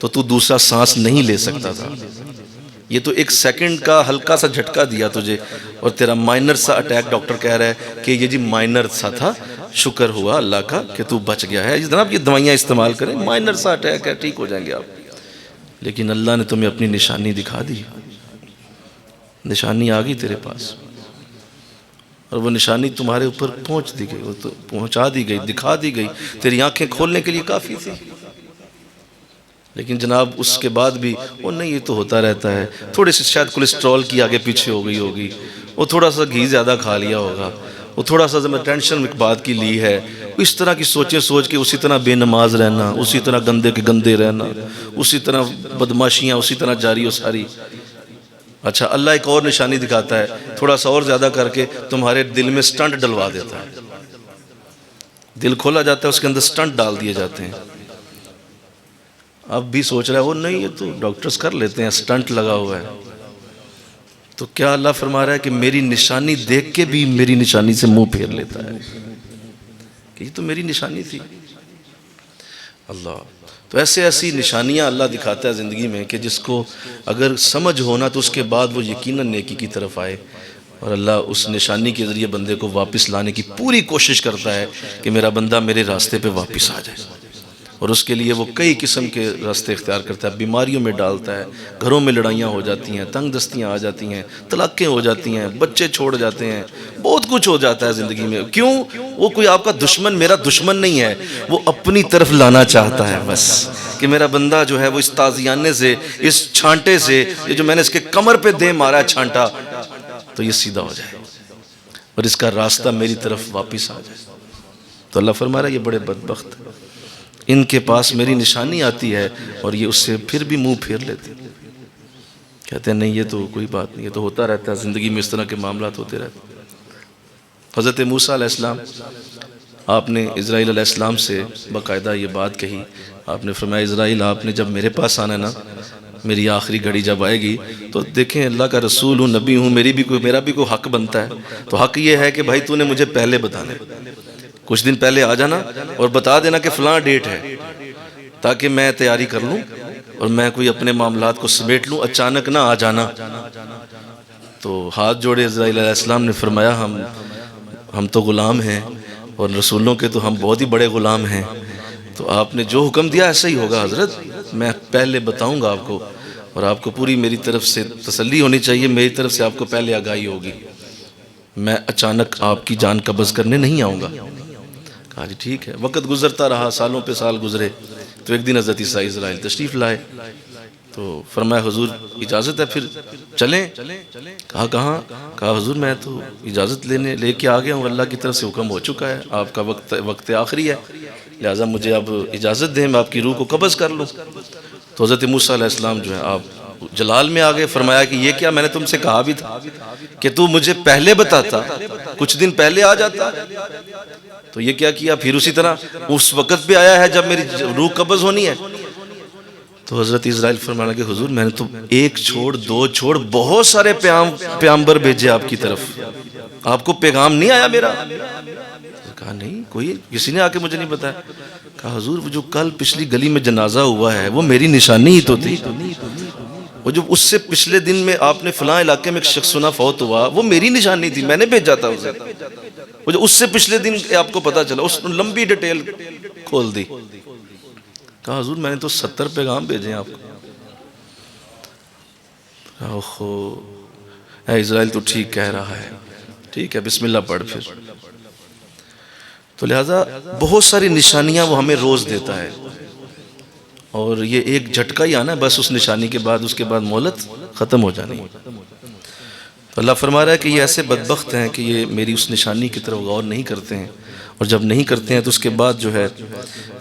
تو تو دوسرا سانس نہیں لے سکتا تھا۔ یہ تو 1 سیکنڈ کا ہلکا سا جھٹکا دیا تجھے، اور تیرا مائنر سا اٹیک، ڈاکٹر کہہ رہا ہے کہ یہ جی مائنر سا تھا، شکر ہوا اللہ کا کہ تو بچ گیا ہے۔ جناب یہ دوائیاں استعمال کریں، مائنر سا اٹیک ہے، ٹھیک ہو جائیں گے آپ، لیکن اللہ نے تمہیں اپنی نشانی دکھا دی، نشانی آ گئی تیرے پاس، اور وہ نشانی تمہارے اوپر پہنچ دی گئی، وہ تو پہنچا دی گئی، دکھا دی گئی، تیری آنکھیں کھولنے کے لیے کافی تھی۔ لیکن جناب اس کے بعد بھی وہ نہیں، یہ تو ہوتا رہتا ہے، تھوڑی سی شاید کولیسٹرول کی آگے پیچھے ہو گئی ہوگی، وہ تھوڑا سا گھی زیادہ کھا لیا ہوگا، وہ تھوڑا سا میں ٹینشن ایک بات کی لی ہے، اس طرح کی سوچیں سوچ کے اسی طرح بے نماز رہنا، اسی طرح گندے کے گندے رہنا، اسی طرح بدماشیاں اسی طرح جاری و ساری۔ اچھا اللہ ایک اور نشانی دکھاتا ہے، تھوڑا سا اور زیادہ کر کے تمہارے دل میں سٹنٹ ڈلوا دیتا ہے، دل کھولا جاتا ہے، اس کے اندر سٹنٹ ڈال دیے جاتے ہیں۔ اب بھی سوچ رہا ہے وہ نہیں، یہ تو ڈاکٹرز کر لیتے ہیں، سٹنٹ لگا ہوا ہے، تو کیا اللہ فرما رہا ہے کہ میری نشانی دیکھ کے بھی میری نشانی سے منہ پھیر لیتا ہے کہ یہ تو میری نشانی تھی۔ اللہ تو ایسی نشانیاں اللہ دکھاتا ہے زندگی میں کہ جس کو اگر سمجھ ہونا تو اس کے بعد وہ یقیناً نیکی کی طرف آئے، اور اللہ اس نشانی کے ذریعے بندے کو واپس لانے کی پوری کوشش کرتا ہے کہ میرا بندہ میرے راستے پہ واپس آ جائے، اور اس کے لیے وہ کئی قسم کے راستے اختیار کرتا ہے، بیماریوں میں ڈالتا ہے، گھروں میں لڑائیاں ہو جاتی ہیں، تنگ دستیاں آ جاتی ہیں، طلاقیں ہو جاتی ہیں، بچے چھوڑ جاتے ہیں، بہت کچھ ہو جاتا ہے زندگی میں۔ کیوں؟ وہ کوئی آپ کا دشمن، میرا دشمن نہیں ہے، وہ اپنی طرف لانا چاہتا ہے بس، کہ میرا بندہ جو ہے وہ اس تازیانے سے، اس چھانٹے سے، یہ جو میں نے اس کے کمر پہ دے مارا ہے چھانٹا، تو یہ سیدھا ہو جائے اور اس کا راستہ میری طرف واپس آ جائے۔ تو اللہ فرما رہا ہے یہ بڑے بدبخت ہیں، ان کے پاس میری نشانی آتی ہے اور یہ اس سے پھر بھی منہ پھیر لیتے ہیں، کہتے ہیں نہیں یہ تو کوئی بات نہیں، یہ تو ہوتا رہتا ہے زندگی میں، اس طرح کے معاملات ہوتے رہتے ہیں۔ حضرت موسیٰ علیہ السلام، آپ نے اسرائیل علیہ السلام سے باقاعدہ یہ بات کہی، آپ نے فرمایا اسرائیل آپ نے جب میرے پاس آنا نا، میری آخری گھڑی جب آئے گی تو دیکھیں اللہ کا رسول ہوں، نبی ہوں، میرا بھی کوئی حق بنتا ہے، تو حق یہ ہے کہ بھائی تو نے مجھے پہلے بتانا، کچھ دن پہلے آ جانا اور بتا دینا کہ فلاں ڈیٹ ہے، تاکہ میں تیاری کر لوں اور میں کوئی اپنے معاملات کو سمیٹ لوں، اچانک نہ آ جانا۔ تو ہاتھ جوڑے اسرائیل علیہ السلام نے فرمایا ہم تو غلام ہیں، اور رسولوں کے تو ہم بہت ہی بڑے غلام ہیں، تو آپ نے جو حکم دیا ایسا ہی ہوگا حضرت، میں پہلے بتاؤں گا آپ کو، اور آپ کو پوری میری طرف سے تسلی ہونی چاہیے، میری طرف سے آپ کو پہلے آگاہی ہوگی، میں اچانک آپ کی جان قبض کرنے نہیں آؤں گا۔ کہا جی ٹھیک ہے۔ وقت گزرتا رہا، سالوں پہ سال گزرے، تو ایک دن حضرت عیسیٰ اسرائیل تشریف لائے، تو فرمایا حضور اجازت ہے پھر چلیں؟ کہا کہاں؟ کہا حضور میں تو اجازت لے کے آ گیا ہوں، اللہ کی طرف سے حکم ہو چکا ہے، آپ کا وقت آخری ہے، لہٰذا مجھے اب اجازت دیں، میں آپ کی روح کو قبض کر لوں۔ تو حضرت موسیٰ علیہ السلام جو ہے آپ جلال میں آگے، فرمایا کہ یہ کیا، میں نے تم سے کہا بھی تھا کہ تو مجھے پہلے بتاتا، کچھ دن پہلے آ جاتا، تو یہ کیا کیا؟ پھر اسی طرح اس وقت پہ آیا ہے جب میری روح قبض ہونی ہے۔ تو حضرت اسرائیل فرمانے لگے حضور میں نے تو ایک چھوڑ دو چھوڑ بہت سارے پیغمبر بھیجے آپ کی طرف، آپ کو پیغام نہیں آیا میرا؟ کہا نہیں، کوئی کسی نے آ کے مجھے نہیں بتایا۔ کہا حضور وہ جو کل پچھلی گلی میں جنازہ ہوا ہے وہ میری نشانی ہی تو تھی، وہ جو اس سے پچھلے دن میں آپ نے فلاں علاقے میں ایک شخص سنا فوت ہوا وہ میری نشانی تھی، میں نے بھیجا تھا اسے۔ وہ جو اس سے پچھلے دن آپ کو پتا چلا، اس لمبی ڈیٹیل کھول دی۔ کہا حضور میں نے تو 70 پیغام بھیجے ہیں آپ کو۔ اوہو اے اسرائیل تو ٹھیک کہہ رہا ہے، ٹھیک ہے بسم اللہ پڑھ پھر۔ تو لہٰذا بہت ساری نشانیاں وہ ہمیں روز دیتا ہے، اور یہ ایک جھٹکا ہی آنا ہے بس، اس نشانی کے بعد اس کے بعد مہلت ختم ہو جانی ہے۔ تو اللہ فرما رہا ہے کہ یہ ایسے بدبخت ہیں کہ یہ میری اس نشانی کی طرف غور نہیں کرتے ہیں، اور جب نہیں کرتے ہیں تو اس کے بعد جو ہے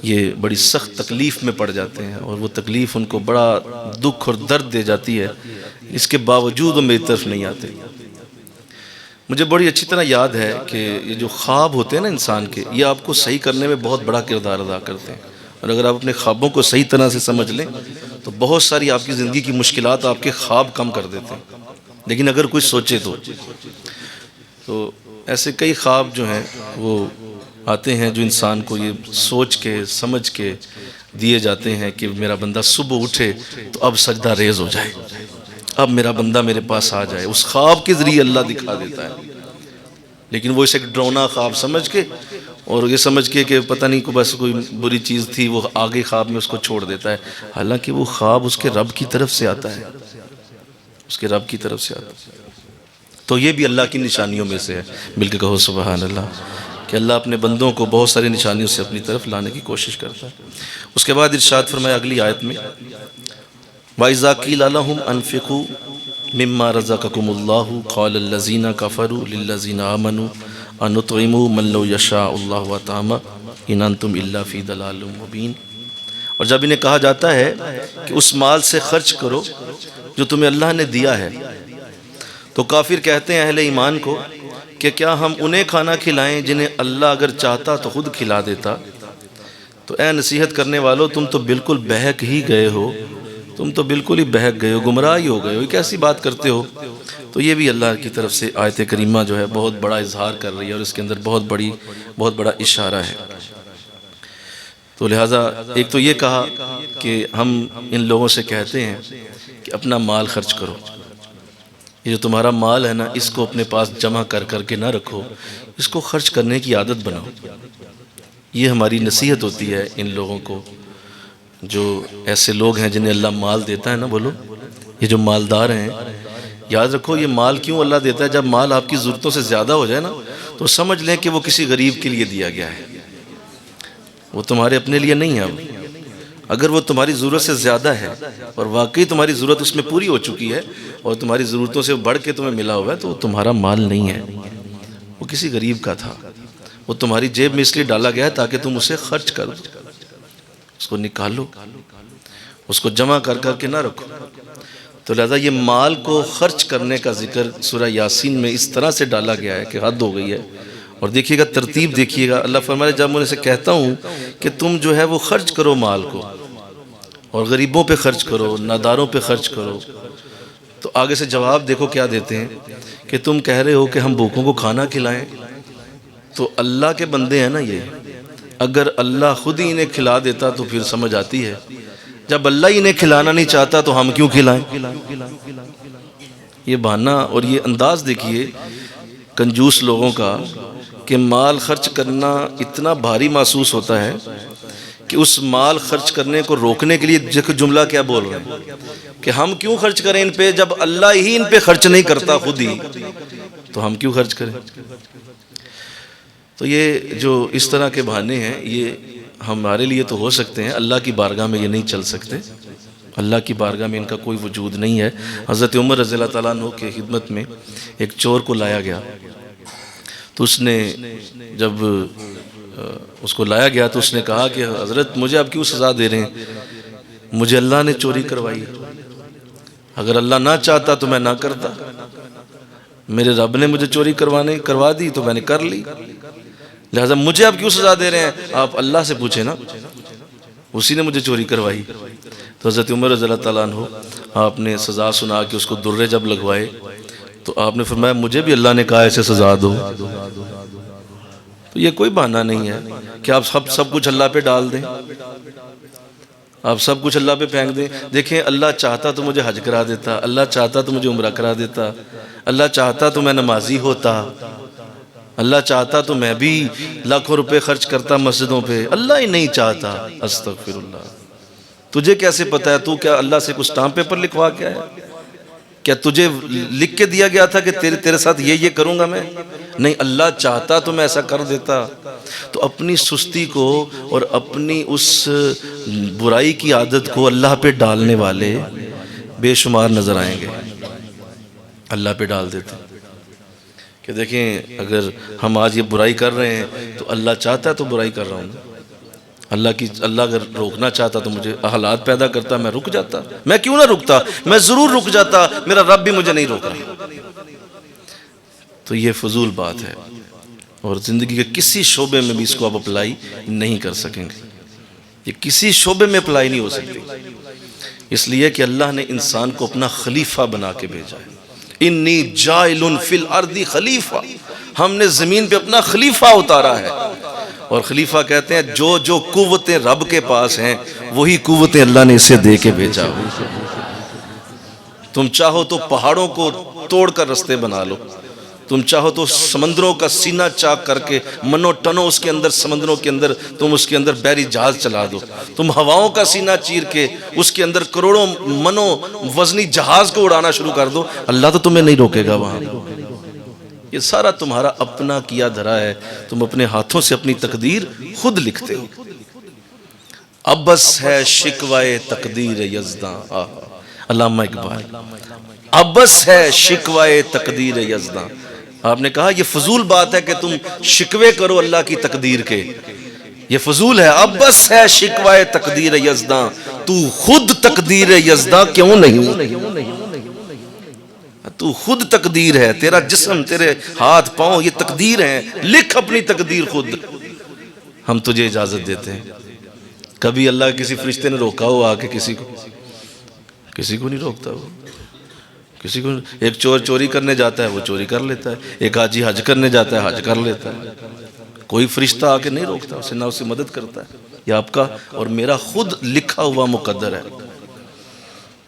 یہ بڑی سخت تکلیف میں پڑ جاتے ہیں، اور وہ تکلیف ان کو بڑا دکھ اور درد دے جاتی ہے، اس کے باوجود وہ میری طرف نہیں آتے۔ مجھے بڑی اچھی طرح یاد ہے کہ یہ جو خواب ہوتے ہیں نا انسان کے، یہ آپ کو صحیح کرنے میں بہت بڑا کردار ادا کرتے ہیں، اور اگر آپ اپنے خوابوں کو صحیح طرح سے سمجھ لیں تو بہت ساری آپ کی زندگی کی مشکلات آپ کے خواب کم کر دیتے ہیں۔ لیکن اگر کوئی سوچے تو ایسے کئی خواب جو ہیں وہ آتے ہیں جو انسان کو یہ سوچ کے سمجھ کے دیے جاتے ہیں کہ میرا بندہ صبح اٹھے تو اب سجدہ ریز ہو جائے، اب میرا بندہ میرے پاس آ جائے، اس خواب کے ذریعے اللہ دکھا دیتا ہے۔ لیکن وہ اسے ایک ڈرونا خواب سمجھ کے اور یہ سمجھ کے کہ پتہ نہیں بس کوئی بری چیز تھی، وہ آگے خواب میں اس کو چھوڑ دیتا ہے، حالانکہ وہ خواب اس کے رب کی طرف سے آتا ہے، اس کے رب کی طرف سے آتا ہے۔ تو یہ بھی اللہ کی نشانیوں میں سے ہے، مل کے کہو سبحان اللہ، کہ اللہ اپنے بندوں کو بہت ساری نشانیوں سے اپنی طرف لانے کی کوشش کرتا ہے۔ اس کے بعد ارشاد فرمایا اگلی آیت میں وَإِذَا قِيلَ لَهُمْ أَنفِقُوا مِمَّا رَزَقَكُمُ اللَّهُ قَالَ الَّذِينَ كَفَرُوا لِلَّذِينَ آمَنُوا أَنُطْعِمُوا مَن لَّوْ يَشَاءُ اللَّهُ وَأَطْعَمَهُ إِنْ أَنْتُمْ إِلَّا فِي ضَلَالٍ مُّبِينٍ۔ اور جب انہیں کہا جاتا ہے کہ اس مال سے خرچ کرو جو تمہیں اللہ نے دیا ہے، تو کافر کہتے ہیں اہل ایمان کو کہ کیا ہم انہیں کھانا کھلائیں جنہیں اللہ اگر چاہتا تو خود کھلا دیتا۔ تو اے نصیحت کرنے والو تم تو بالکل بہک ہی گئے ہو، تم تو بالکل ہی بہک گئے ہو، گمراہ ہی ہو گئے ہو، یہ کیسی بات کرتے ہو؟ تو یہ بھی اللہ کی طرف سے آیت کریمہ جو ہے بہت بڑا اظہار کر رہی ہے، اور اس کے اندر بہت بڑا اشارہ ہے۔ تو لہٰذا ایک تو یہ کہا کہ ہم ان لوگوں سے کہتے ہیں کہ اپنا مال خرچ کرو، یہ جو تمہارا مال ہے نا اس کو اپنے پاس جمع کر کے نہ رکھو، اس کو خرچ کرنے کی عادت بناؤ۔ یہ ہماری نصیحت ہوتی ہے ان لوگوں کو، جو ایسے لوگ ہیں جنہیں اللہ مال دیتا ہے نا، بولو یہ جو مالدار ہیں، یاد رکھو یہ مال کیوں اللہ دیتا ہے؟ جب مال آپ کی ضرورتوں سے زیادہ ہو جائے نا تو سمجھ لیں کہ وہ کسی غریب کے لیے دیا گیا ہے، وہ تمہارے اپنے لیے نہیں ہے۔ اگر وہ تمہاری ضرورت سے زیادہ ہے اور واقعی تمہاری ضرورت اس میں پوری ہو چکی ہے اور تمہاری ضرورتوں سے بڑھ کے تمہیں ملا ہوا ہے تو وہ تمہارا مال نہیں ہے، وہ کسی غریب کا تھا، وہ تمہاری جیب میں اس لیے ڈالا گیا ہے تاکہ تم اسے خرچ کرو، اس کو نکالو، اس کو جمع کر کے نہ رکھو۔ تو لہذا یہ مال کو خرچ کرنے کا ذکر سورہ یاسین میں اس طرح سے ڈالا گیا ہے کہ حد ہو گئی ہے۔ اور دیکھیے گا ترتیب دیکھیے گا، اللہ فرمائے جب میں اسے کہتا ہوں کہ تم جو ہے وہ خرچ کرو مال کو، اور غریبوں پہ خرچ کرو، ناداروں پہ خرچ کرو، تو آگے سے جواب دیکھو کیا دیتے ہیں کہ تم کہہ رہے ہو کہ ہم بھوکوں کو کھانا کھلائیں۔ تو اللہ کے بندے ہیں نا یہ، اگر اللہ خود ہی انہیں کھلا دیتا تو پھر سمجھ آتی ہے، جب اللہ ہی انہیں کھلانا نہیں چاہتا تو ہم کیوں کھلائیں؟ یہ بہانہ اور یہ انداز دیکھیے کنجوس لوگوں کا کہ مال خرچ کرنا اتنا بھاری محسوس ہوتا ہے کہ اس مال خرچ کرنے کو روکنے کے لیے جملہ کیا بول رہے ہیں کہ ہم کیوں خرچ کریں ان پہ جب اللہ ہی ان پہ خرچ نہیں کرتا خود ہی، تو ہم کیوں خرچ کریں؟ تو یہ جو اس طرح کے بہانے ہیں یہ ہمارے لیے تو ہو سکتے ہیں، اللہ کی بارگاہ میں یہ نہیں چل سکتے، اللہ کی بارگاہ میں ان کا کوئی وجود نہیں ہے۔ حضرت عمر رضی اللہ تعالیٰ عنہ کے خدمت میں ایک چور کو لایا گیا، تو اس نے جب اس کو لایا گیا تو اس نے کہا کہ حضرت مجھے آپ کیوں سزا دے رہے ہیں؟ مجھے اللہ نے چوری کروائی، اگر اللہ نہ چاہتا تو میں نہ کرتا، میرے رب نے مجھے چوری کروا دی تو میں نے کر لی، لہذا مجھے آپ کیوں سزا دے رہے ہیں؟ آپ اللہ سے پوچھیں نا، اسی نے مجھے چوری کروائی۔ تو تو حضرت عمر رضی اللہ تعالیٰ عنہ آپ نے سزا سنا کہ اس کو درے جب لگوائے تو آپ نے فرمایا مجھے بھی اللہ نے کہا ایسے سزا دو. تو یہ کوئی بہانہ نہیں ہے کہ آپ سب کچھ اللہ پہ ڈال دیں، آپ سب کچھ اللہ پہ پھینک دیں. دیکھیں اللہ چاہتا تو مجھے حج کرا دیتا، اللہ چاہتا تو مجھے عمرہ کرا دیتا، اللہ چاہتا تو میں نمازی ہوتا، اللہ چاہتا تو میں بھی لاکھوں روپے خرچ کرتا مسجدوں پہ. اللہ ہی نہیں چاہتا. استغفر اللہ. تجھے کیسے پتا ہے؟ تو کیا اللہ سے کچھ اسٹامپ پیپر لکھوا کے آیا؟ کیا تجھے لکھ کے دیا گیا تھا کہ تیرے ساتھ یہ کروں گا میں؟ نہیں، اللہ چاہتا تو میں ایسا کر دیتا. تو اپنی سستی کو اور اپنی اس برائی کی عادت کو اللہ پہ ڈالنے والے بے شمار نظر آئیں گے. اللہ پہ ڈال دیتے کہ دیکھیں اگر ہم آج یہ برائی کر رہے ہیں تو اللہ چاہتا ہے تو برائی کر رہا ہوں. اللہ اگر روکنا چاہتا تو مجھے حالات پیدا کرتا، میں رک جاتا. میں کیوں نہ رکتا؟ میں ضرور رک جاتا، میرا رب بھی مجھے نہیں روک رہا. تو یہ فضول بات ہے اور زندگی کے کسی شعبے میں بھی اس کو آپ اپلائی نہیں کر سکیں گے. یہ کسی شعبے میں اپلائی نہیں ہو سکتی، اس لیے کہ اللہ نے انسان کو اپنا خلیفہ بنا کے بھیجا ہے. انی جائل فی الارض خلیفہ، ہم نے زمین پہ اپنا خلیفہ اتارا ہے. اور خلیفہ کہتے ہیں جو قوتیں رب کے پاس ہیں وہی قوتیں اللہ نے اسے دے کے بھیجا. تم چاہو تو پہاڑوں کو توڑ کر رستے بنا لو، تم چاہو تو سمندروں کا سینہ چاک کر کے منو ٹنو اس کے اندر سمندروں کے اندر تم اس کے اندر بحری جہاز چلا دو، تم ہواؤں کا سینہ چیر کے اس کے اندر کروڑوں منو وزنی جہاز کو اڑانا شروع کر دو، اللہ تو تمہیں نہیں روکے گا وہاں. یہ سارا تمہارا اپنا کیا دھرا ہے، تم اپنے ہاتھوں سے اپنی تقدیر خود لکھتے ہو. ابس ہے شکوائے تقدیر یزداں. علامہ اقبال. ابس ہے شکوائے تقدیر یزداں. آپ نے کہا یہ فضول بات ہے کہ تم شکوے کرو اللہ کی تقدیر کے، یہ فضول ہے. ابس ہے شکوائے تقدیر یزداں، تو خود تقدیر یزداں کیوں نہیں؟ تو خود تقدیر ہے، تیرا جسم، تیرے ہاتھ پاؤں یہ تقدیر ہیں. لکھ اپنی تقدیر خود. ہم تجھے اجازت دیتے ہیں. کبھی اللہ کسی فرشتے نے روکا ہو آ کے؟ کسی کو نہیں روکتا. وہ کسی کو، ایک چور چوری کرنے جاتا ہے وہ چوری کر لیتا ہے، ایک حاجی حج کرنے جاتا ہے حج کر لیتا ہے. کوئی فرشتہ آ کے نہیں روکتا اسے، نہ اسے مدد کرتا ہے. یہ آپ کا اور میرا خود لکھا ہوا مقدر ہے.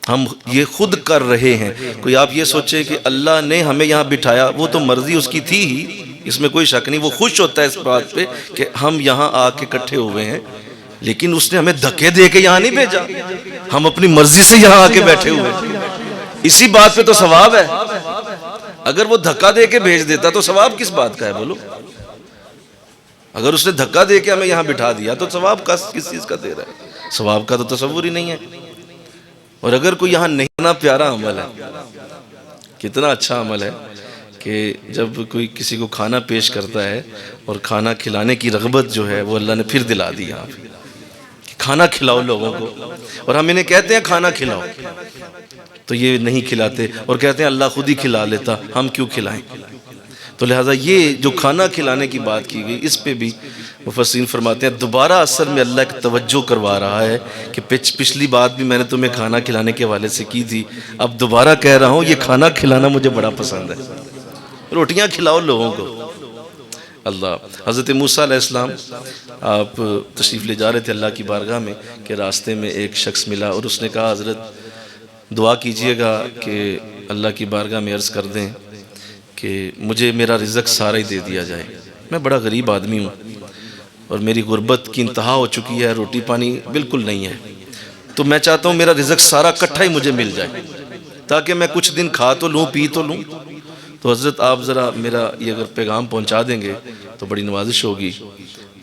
ہم یہ خود کر رہے ہیں. کوئی آپ یہ سوچے کہ اللہ نے ہمیں یہاں بٹھایا، وہ تو مرضی اس کی تھی ہی، اس میں کوئی شک نہیں. وہ خوش ہوتا ہے اس بات پہ کہ ہم یہاں آ کے اکٹھے ہوئے ہیں، لیکن اس نے ہمیں دھکے دے کے یہاں نہیں بھیجا. ہم اپنی مرضی سے یہاں آ کے بیٹھے ہوئے ہیں. اسی بات پہ تو ثواب ہے. اگر وہ دھکا دے کے بھیج دیتا تو ثواب کس بات کا ہے بولو؟ اگر اس نے دھکا دے کے ہمیں یہاں بٹھا دیا تو ثواب کس چیز کا دے رہا ہے؟ ثواب کا تو تصور ہی نہیں ہے. اور اگر کوئی یہاں نہیں، اتنا پیارا عمل ہے، کتنا اچھا عمل ہے کہ جب کوئی کسی کو کھانا پیش کرتا ہے اور کھانا کھلانے کی رغبت جو ہے وہ اللہ نے پھر دلا دی. یہاں کھانا کھلاؤ لوگوں کو، اور ہم انہیں کہتے ہیں کھانا کھلاؤ تو یہ نہیں کھلاتے اور کہتے ہیں اللہ خود ہی کھلا لیتا، ہم کیوں کھلائیں؟ تو لہٰذا یہ جو کھانا کھلانے کی بات کی گئی، اس پہ بھی مفسرین فرماتے ہیں دوبارہ اثر میں اللہ ایک توجہ کروا رہا ہے کہ پچھلی بات بھی میں نے تمہیں کھانا کھلانے کے حوالے سے کی تھی، اب دوبارہ کہہ رہا ہوں یہ کھانا کھلانا مجھے بڑا پسند ہے. روٹیاں کھلاؤ لوگوں کو. اللہ. حضرت موسیٰ علیہ السلام آپ تشریف لے جا رہے تھے اللہ کی بارگاہ میں کہ راستے میں ایک شخص ملا اور اس نے کہا حضرت دعا کیجئے گا کہ اللہ کی بارگاہ میں عرض کر دیں کہ مجھے میرا رزق سارا ہی دے دیا جائے. میں بڑا غریب آدمی ہوں اور میری غربت کی انتہا ہو چکی ہے، روٹی پانی بالکل نہیں ہے، تو میں چاہتا ہوں میرا رزق سارا کٹھا ہی مجھے مل جائے تاکہ میں کچھ دن کھا تو لوں پی تو لوں. تو حضرت آپ ذرا میرا یہ اگر پیغام پہنچا دیں گے تو بڑی نوازش ہوگی.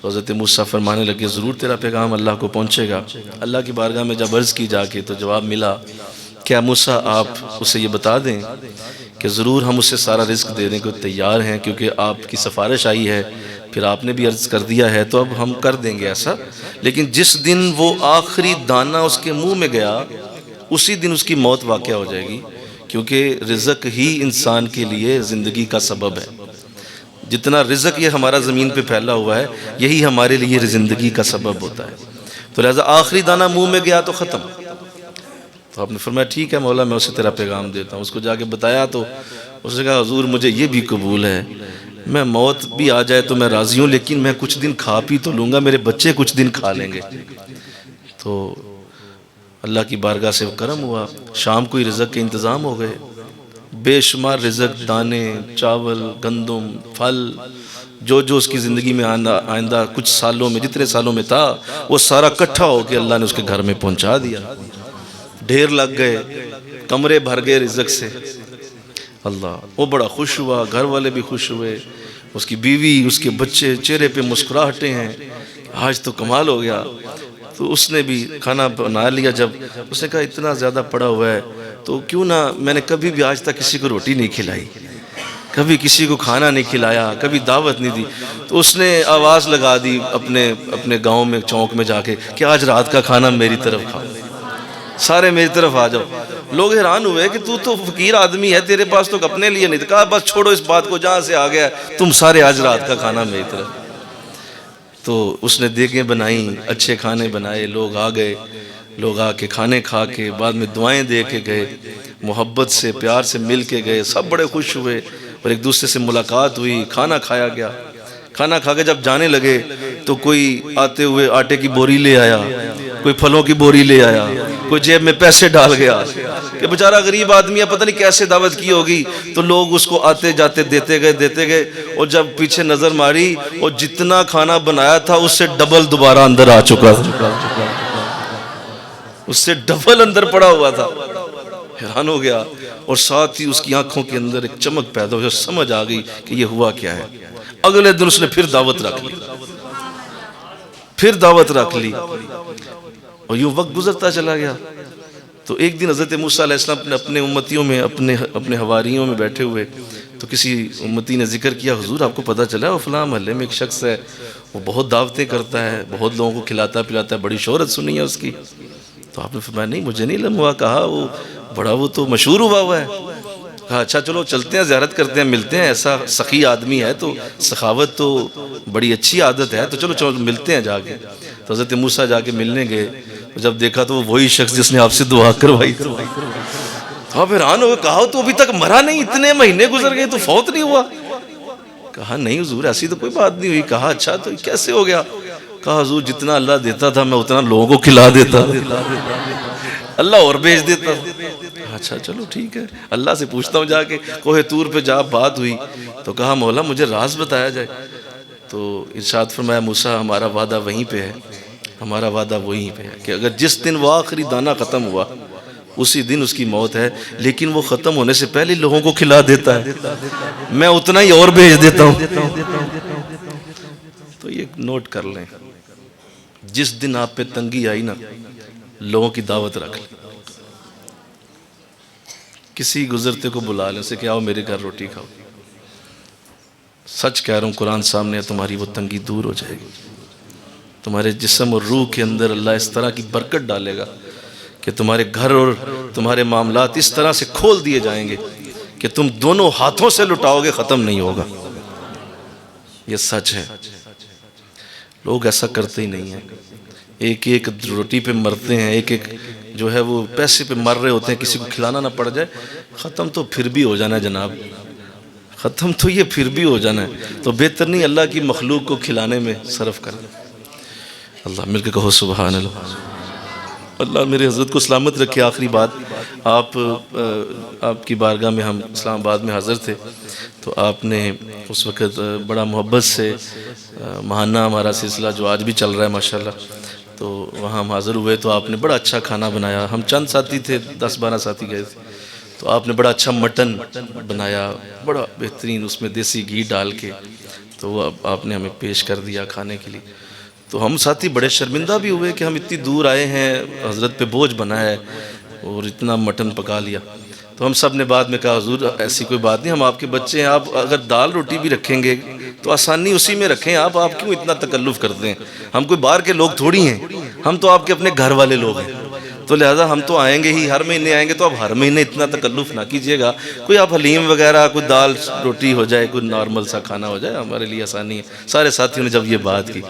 تو حضرت موسیٰ فرمانے لگے ضرور تیرا پیغام اللہ کو پہنچے گا. اللہ کی بارگاہ میں جب عرض کی جا کے تو جواب ملا کیا موسیٰ آپ اسے یہ بتا دیں کہ ضرور ہم اسے سارا رزق دینے کو تیار ہیں، کیونکہ آپ کی سفارش آئی ہے، پھر آپ نے بھی عرض کر دیا ہے تو اب ہم کر دیں گے ایسا. لیکن جس دن وہ آخری دانہ اس کے منہ میں گیا اسی دن اس کی موت واقع ہو جائے گی، کیونکہ رزق ہی انسان کے لیے زندگی کا سبب ہے. جتنا رزق یہ ہمارا زمین پہ پھیلا ہوا ہے یہی ہمارے لیے زندگی کا سبب ہوتا ہے. تو لہذا آخری دانہ منہ میں گیا تو ختم. تو آپ نے فرمایا ٹھیک ہے مولا میں اسے تیرا پیغام دیتا ہوں. اس کو جا کے بتایا تو اس نے کہا حضور مجھے یہ بھی قبول ہے، میں موت بھی آ جائے تو میں راضی ہوں، لیکن میں کچھ دن کھا پی تو لوں گا، میرے بچے کچھ دن کھا لیں گے. تو اللہ کی بارگاہ سے کرم ہوا، شام کو ہی رزق کے انتظام ہو گئے. بے شمار رزق، دانے، چاول، گندم، پھل، جو جو اس کی زندگی میں آئندہ کچھ سالوں میں جتنے سالوں میں تھا وہ سارا اکٹھا ہو کے اللہ نے اس کے گھر میں پہنچا دیا. ڈھیر لگ گئے، کمرے بھر گئے رزق سے. اللہ وہ بڑا خوش ہوا، گھر والے بھی خوش ہوئے، اس کی بیوی، اس کے بچے، چہرے پہ مسکراہٹیں ہیں، آج تو کمال ہو گیا. تو اس نے بھی کھانا بنا لیا. جب اس نے کہا اتنا زیادہ پڑا ہوا ہے تو کیوں نہ، میں نے کبھی بھی آج تک کسی کو روٹی نہیں کھلائی، کبھی کسی کو کھانا نہیں کھلایا، کبھی دعوت نہیں دی. تو اس نے آواز لگا دی اپنے گاؤں میں، چوک میں جا کے کہ آج رات کا کھانا میری طرف کھاؤ، سارے میری طرف آ جاؤ. لوگ حیران ہوئے کہ تو فقیر آدمی ہے، تیرے پاس تو اپنے لیے نہیں. کہا بس چھوڑو اس بات کو، جہاں سے آ گیا تم سارے آج رات کا کھانا میری طرف. تو اس نے دیگیں بنائیں، اچھے کھانے بنائے، لوگ آ گئے، لوگ آ کے کھانے کھا کے بعد میں دعائیں دے کے گئے، محبت سے پیار سے مل کے گئے. سب بڑے خوش ہوئے اور ایک دوسرے سے ملاقات ہوئی، کھانا کھایا گیا. کھانا کھا کے جب جانے لگے تو کوئی آتے ہوئے آٹے کی بوری لے آیا، کوئی پھلوں کی بوری لے آیا، کوئی جیب میں پیسے ڈال گیا کہ بیچارہ غریب آدمی ہے، پتہ نہیں کیسے دعوت کی ہوگی. تو لوگ اس کو آتے جاتے دیتے گئے. اور جب پیچھے نظر ماری اور جتنا کھانا بنایا تھا اس سے ڈبل دوبارہ اندر آ چکا تھا، اس سے ڈبل اندر پڑا ہوا تھا. حیران ہو گیا اور ساتھ ہی اس کی آنکھوں کے اندر ایک چمک پیدا ہو، سمجھ آ گئی کہ یہ ہوا کیا ہے. اگلے دن اس نے پھر دعوت رکھ لی، اور یوں وقت گزرتا چلا گیا. تو ایک دن حضرت موسیٰ علیہ السلام اپنے امتیوں میں، اپنے حواریوں میں بیٹھے ہوئے، تو کسی امتی نے ذکر کیا حضور آپ کو پتہ چلا وہ فلاں محلے میں ایک شخص ہے، وہ بہت دعوتیں کرتا ہے، بہت لوگوں کو کھلاتا پلاتا ہے، بڑی شہرت سنی ہے اس کی. تو آپ نے فرمایا نہیں مجھے نہیں علم ہوا. کہا وہ تو مشہور ہوا ہے. کہا اچھا چلو چلتے ہیں، زیارت کرتے ہیں، ملتے ہیں، ایسا سخی آدمی ہے تو سخاوت تو بڑی اچھی عادت ہے، تو چلو ملتے ہیں جا کے. تو حضرت موسیٰ جا کے ملنے گئے، جب دیکھا تو وہ وہی شخص جس نے آپ سے دعا کروائی تھی. تو آپ حیران ہوئے، کہا تو ابھی تک مرا نہیں، اتنے مہینے گزر گئے تو فوت نہیں ہوا؟ کہا نہیں حضور ایسی تو کوئی بات نہیں ہوئی. کہا اچھا تو کیسے ہو گیا؟ کہا حضور جتنا اللہ دیتا تھا میں اتنا لوگوں کو کھلا دیتا، اللہ اور بھیج دیتا. اچھا چلو ٹھیک ہے، اللہ سے پوچھتا ہوں جا کے. کوہ طور پہ جا بات ہوئی تو کہا مولا مجھے راز بتایا جائے. تو ارشاد فرمایا موسیٰ ہمارا وعدہ وہیں پہ ہے، ہمارا وعدہ وہیں پہ ہے کہ اگر جس دن وہ آخری دانہ ختم ہوا اسی دن اس کی موت ہے، لیکن وہ ختم ہونے سے پہلے لوگوں کو کھلا دیتا ہے، میں اتنا ہی اور بھیج دیتا ہوں. تو یہ نوٹ کر لیں، جس دن آپ پہ تنگی آئی نا لوگوں کی دعوت رکھ لیں. کسی گزرتے کو بلا لیں، اسے کہ آؤ میرے گھر روٹی کھاؤ. سچ کہہ رہا ہوں قرآن سامنے ہے، تمہاری وہ تنگی دور ہو جائے گی. تمہارے جسم اور روح کے اندر اللہ اس طرح کی برکت ڈالے گا کہ تمہارے گھر اور تمہارے معاملات اس طرح سے کھول دیے جائیں گے کہ تم دونوں ہاتھوں سے لٹاؤ گے، ختم نہیں ہوگا. یہ سچ ہے. لوگ ایسا کرتے ہی نہیں ہیں، ایک ایک روٹی پہ مرتے ہیں، ایک ایک جو ہے وہ پیسے پہ مر رہے ہوتے ہیں. کسی کو کھلانا نہ پڑ جائے، ختم تو پھر بھی ہو جانا ہے جناب، ختم تو یہ پھر بھی ہو جانا ہے. تو بہتر نہیں اللہ کی مخلوق کو کھلانے میں صرف کرنا. اللہ مل کے کہو سبحان اللہ. اللہ میرے حضرت کو سلامت رکھے. آخری بات، آپ کی بارگاہ میں ہم اسلام آباد میں حاضر تھے تو آپ نے اس وقت بڑا محبت سے ماہانہ ہمارا سلسلہ جو آج بھی چل رہا ہے ماشاءاللہ، تو وہاں ہم حاضر ہوئے تو آپ نے بڑا اچھا کھانا بنایا. ہم چند ساتھی تھے، 10-12 ساتھی گئے تھے. تو آپ نے بڑا اچھا مٹن بنایا، بڑا بہترین، اس میں دیسی گھی ڈال کے، تو وہ آپ نے ہمیں پیش کر دیا کھانے کے لیے. تو ہم ساتھی بڑے شرمندہ بھی ہوئے کہ ہم اتنی دور آئے ہیں، حضرت پہ بوجھ بنا ہے اور اتنا مٹن پکا لیا. تو ہم سب نے بعد میں کہا حضور ایسی کوئی بات نہیں، ہم آپ کے بچے ہیں، آپ اگر دال روٹی بھی رکھیں گے تو آسانی اسی میں رکھیں، آپ کیوں اتنا تکلف کرتے ہیں؟ ہم کوئی باہر کے لوگ تھوڑی ہیں، ہم تو آپ کے اپنے گھر والے لوگ ہیں. تو لہٰذا ہم تو آئیں گے ہی، ہر مہینے آئیں گے، تو اب ہر مہینے اتنا تکلف نہ کیجیے گا، کوئی آپ حلیم وغیرہ، کوئی دال روٹی ہو جائے، کوئی نارمل سا کھانا ہو جائے، ہمارے لیے آسانی ہے۔ سارے ساتھیوں نے جب یہ بات کی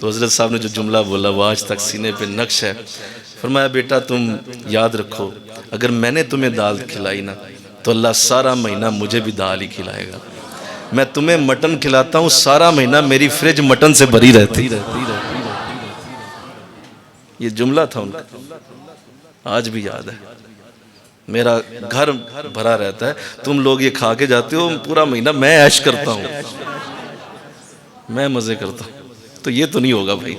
تو حضرت صاحب نے جو جملہ بولا وہ آج تک سینے پہ نقش ہے۔ فرمایا بیٹا تم یاد رکھو، اگر میں نے تمہیں دال کھلائی نا تو اللہ سارا مہینہ مجھے بھی دال ہی کھلائے گا۔ میں تمہیں مٹن کھلاتا ہوں، سارا مہینہ میری فریج مٹن سے بھری رہتی۔ یہ جملہ تھا ان کا، آج بھی یاد ہے۔ میرا گھر بھرا رہتا ہے، تم لوگ یہ کھا کے جاتے ہو پورا مہینہ، میں عیش کرتا ہوں، میں مزے کرتا ہوں، تو یہ تو نہیں ہوگا بھائی۔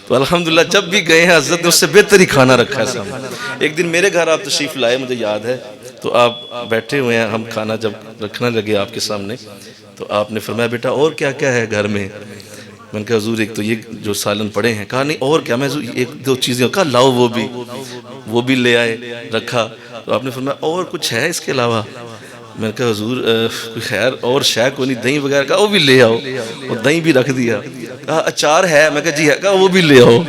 تو الحمدللہ جب بھی گئے ہیں حضرت نے اس سے بہتر ہی کھانا رکھا ہے سامنے۔ ایک دن میرے گھر آپ تشریف لائے، مجھے یاد ہے، تو آپ بیٹھے ہوئے ہیں، ہم کھانا جب رکھنے لگے آپ کے سامنے تو آپ نے فرمایا بیٹا اور کیا کیا ہے گھر میں؟ میں نے کہا حضور ایک تو یہ جو سالن پڑے ہیں۔ کہا نہیں اور کیا؟ میں ایک دو چیزیں، کہا لاؤ وہ بھی لے آئے، رکھا۔ تو آپ نے فرمایا اور کچھ ہے اس کے علاوہ؟ میں نے کہا حضور خیر اور شے کو نہیں، دہی وغیرہ، کہا وہ بھی لے آؤ، اور دہی بھی رکھ دیا۔ کہا اچار ہے؟ میں کہا جی ہے، کہا وہ بھی لے آؤ،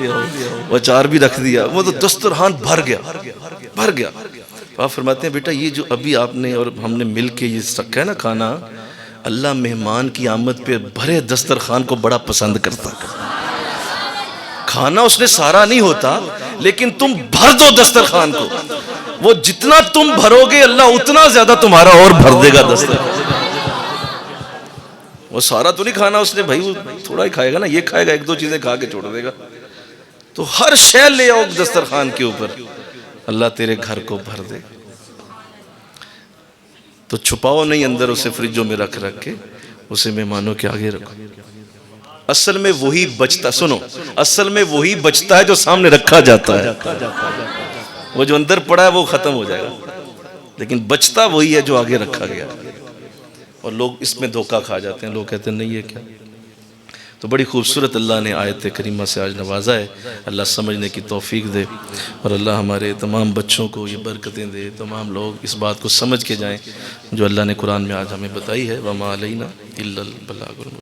وہ اچار بھی رکھ دیا۔ وہ تو دسترخوان بھر گیا۔ آپ فرماتے ہیں بیٹا یہ جو ابھی آپ نے اور ہم نے مل کے یہ رکھا ہے نا کھانا، اللہ مہمان کی آمد پہ بھرے دسترخوان کو بڑا پسند کرتا۔ کھانا اس نے سارا نہیں ہوتا، لیکن تم بھر دو دسترخوان کو، وہ جتنا تم بھرو گے اللہ اتنا زیادہ تمہارا اور بھر دے گا دسترخوان۔ وہ سارا تو نہیں کھانا اس نے بھائی، وہ تھوڑا ہی کھائے گا نا، یہ کھائے گا ایک دو چیزیں کھا کے چھوڑ دے گا۔ تو ہر شے لے آؤ دسترخوان کے اوپر، اللہ تیرے گھر کو بھر دے۔ تو چھپاؤ نہیں اندر اسے، فریجوں میں رکھ کے اسے مہمانوں کے آگے رکھو۔ اصل میں وہی بچتا، سنو، اصل میں وہی بچتا ہے جو سامنے رکھا جاتا ہے۔ وہ جو اندر پڑا ہے وہ ختم ہو جائے گا، لیکن بچتا وہی ہے جو آگے رکھا گیا۔ اور لوگ اس میں دھوکہ کھا جاتے ہیں، لوگ کہتے ہیں نہیں یہ کیا۔ تو بڑی خوبصورت اللہ نے آیت کریمہ سے آج نوازا ہے۔ اللہ سمجھنے کی توفیق دے، اور اللہ ہمارے تمام بچوں کو یہ برکتیں دے، تمام لوگ اس بات کو سمجھ کے جائیں جو اللہ نے قرآن میں آج ہمیں بتائی ہے۔ وَمَا عَلَيْنَا إِلَّا الْبَلَاغُ الْمُبِينُ۔